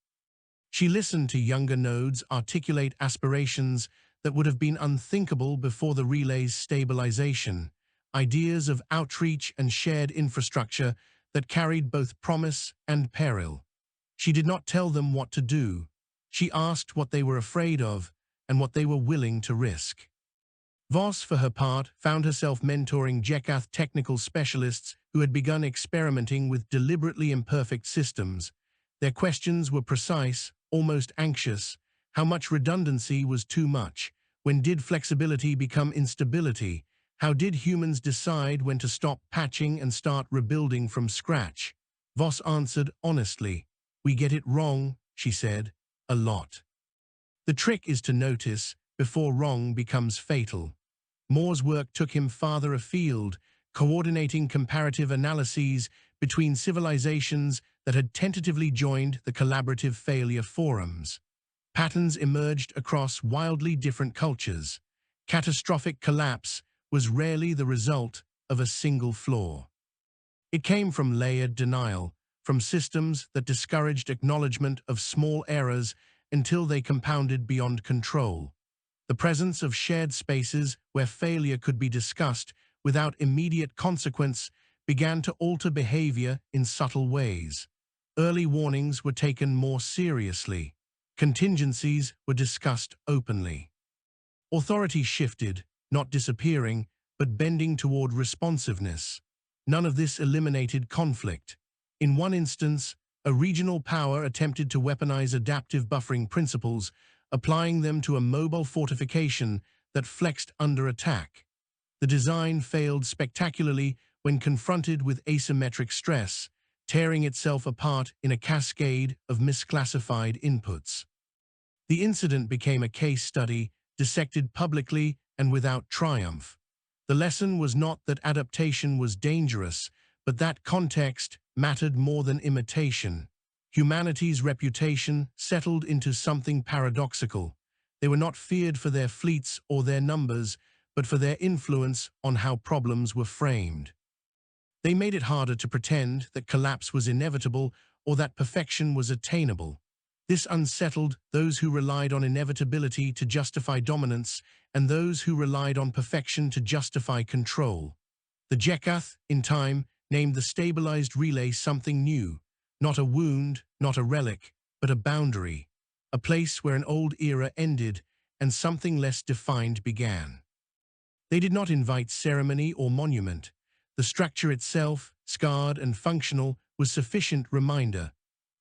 She listened to younger nodes articulate aspirations that would have been unthinkable before the relay's stabilization, ideas of outreach and shared infrastructure that carried both promise and peril. She did not tell them what to do. She asked what they were afraid of and what they were willing to risk. Voss, for her part, found herself mentoring Jekath technical specialists who had begun experimenting with deliberately imperfect systems. Their questions were precise, almost anxious. How much redundancy was too much? When did flexibility become instability? How did humans decide when to stop patching and start rebuilding from scratch? Voss answered honestly. "We get it wrong," she said, "a lot. The trick is to notice before wrong becomes fatal." Moore's work took him farther afield, coordinating comparative analyses between civilizations that had tentatively joined the collaborative failure forums. Patterns emerged across wildly different cultures. Catastrophic collapse was rarely the result of a single flaw. It came from layered denial, from systems that discouraged acknowledgement of small errors until they compounded beyond control. The presence of shared spaces where failure could be discussed without immediate consequence began to alter behavior in subtle ways. Early warnings were taken more seriously. Contingencies were discussed openly. Authority shifted, not disappearing, but bending toward responsiveness. None of this eliminated conflict. In one instance, a regional power attempted to weaponize adaptive buffering principles, applying them to a mobile fortification that flexed under attack. The design failed spectacularly when confronted with asymmetric stress, tearing itself apart in a cascade of misclassified inputs. The incident became a case study, dissected publicly and without triumph. The lesson was not that adaptation was dangerous, but that context mattered more than imitation. Humanity's reputation settled into something paradoxical. They were not feared for their fleets or their numbers, but for their influence on how problems were framed. They made it harder to pretend that collapse was inevitable or that perfection was attainable. This unsettled those who relied on inevitability to justify dominance and those who relied on perfection to justify control. The Jekath, in time, named the stabilized relay something new, not a wound, not a relic, but a boundary, a place where an old era ended and something less defined began. They did not invite ceremony or monument. The structure itself, scarred and functional, was sufficient reminder.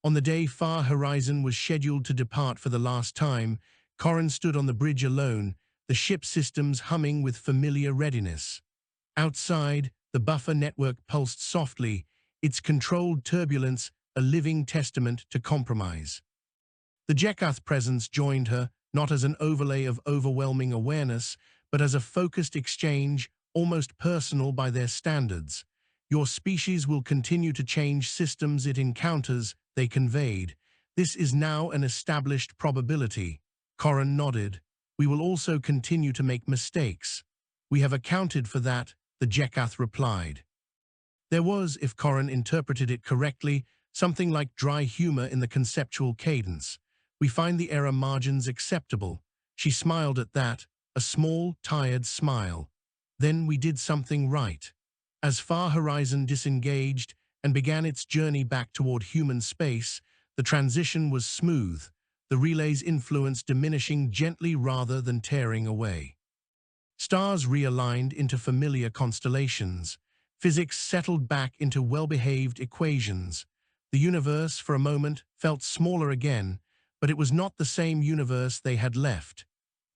On the day Far Horizon was scheduled to depart for the last time, Corrin stood on the bridge alone, the ship systems humming with familiar readiness. Outside, the buffer network pulsed softly, its controlled turbulence a living testament to compromise. The Jekath presence joined her, not as an overlay of overwhelming awareness, but as a focused exchange, almost personal by their standards. Your species will continue to change systems it encounters, they conveyed. This is now an established probability. Corrin nodded. We will also continue to make mistakes. We have accounted for that, the Jekath replied. There was, if Corrin interpreted it correctly, something like dry humor in the conceptual cadence. We find the error margins acceptable. She smiled at that, a small, tired smile. Then we did something right. As Far Horizon disengaged and began its journey back toward human space, the transition was smooth, the relay's influence diminishing gently rather than tearing away. Stars realigned into familiar constellations. Physics settled back into well-behaved equations. The universe, for a moment, felt smaller again, but it was not the same universe they had left.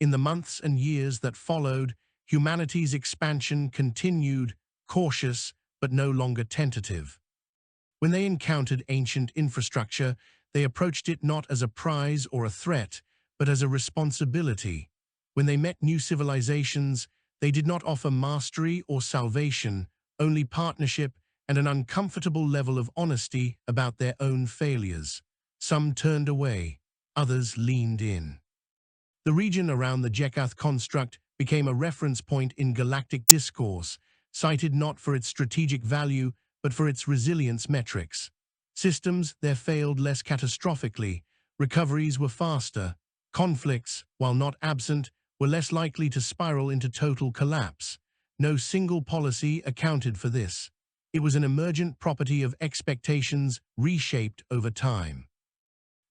In the months and years that followed, humanity's expansion continued, cautious but no longer tentative. When they encountered ancient infrastructure, they approached it not as a prize or a threat, but as a responsibility. When they met new civilizations, they did not offer mastery or salvation, only partnership and an uncomfortable level of honesty about their own failures. Some turned away, others leaned in. The region around the Jekath construct became a reference point in galactic discourse, cited not for its strategic value, but for its resilience metrics. Systems there failed less catastrophically, recoveries were faster, conflicts, while not absent, were less likely to spiral into total collapse. No single policy accounted for this. It was an emergent property of expectations reshaped over time.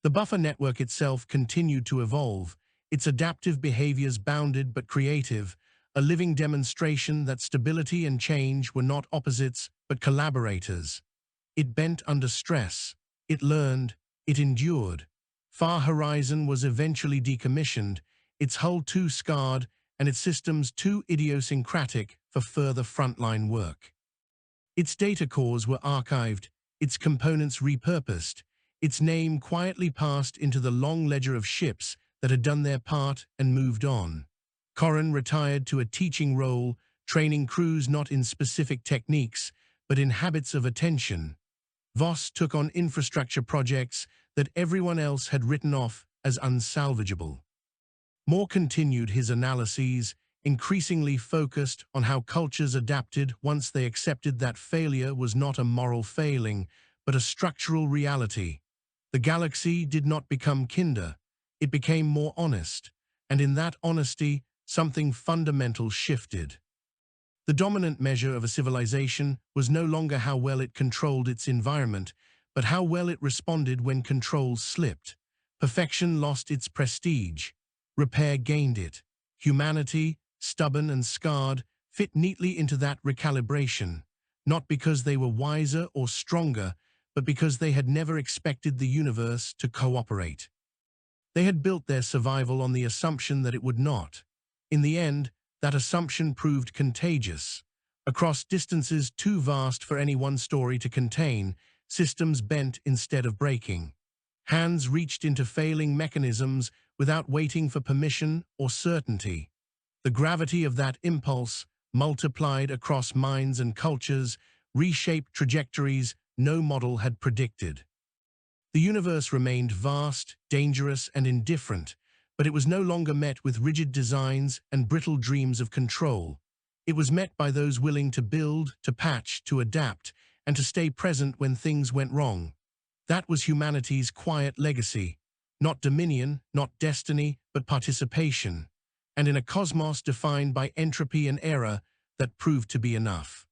The buffer network itself continued to evolve, its adaptive behaviors bounded but creative, a living demonstration that stability and change were not opposites but collaborators. It bent under stress, it learned, it endured. Far Horizon was eventually decommissioned, its hull too scarred and its systems too idiosyncratic for further frontline work. Its data cores were archived, its components repurposed, its name quietly passed into the long ledger of ships that had done their part and moved on. Corrin retired to a teaching role, training crews not in specific techniques, but in habits of attention. Voss took on infrastructure projects that everyone else had written off as unsalvageable. Moore continued his analyses, increasingly focused on how cultures adapted once they accepted that failure was not a moral failing, but a structural reality. The galaxy did not become kinder, it became more honest, and in that honesty, something fundamental shifted. The dominant measure of a civilization was no longer how well it controlled its environment, but how well it responded when control slipped. Perfection lost its prestige. Repair gained it. Humanity, stubborn and scarred, fit neatly into that recalibration, not because they were wiser or stronger, but because they had never expected the universe to cooperate. They had built their survival on the assumption that it would not. In the end, that assumption proved contagious. Across distances too vast for any one story to contain, systems bent instead of breaking. Hands reached into failing mechanisms without waiting for permission or certainty. The gravity of that impulse, multiplied across minds and cultures, reshaped trajectories no model had predicted. The universe remained vast, dangerous, and indifferent, but it was no longer met with rigid designs and brittle dreams of control. It was met by those willing to build, to patch, to adapt, and to stay present when things went wrong. That was humanity's quiet legacy. Not dominion, not destiny, but participation. And in a cosmos defined by entropy and error, that proved to be enough.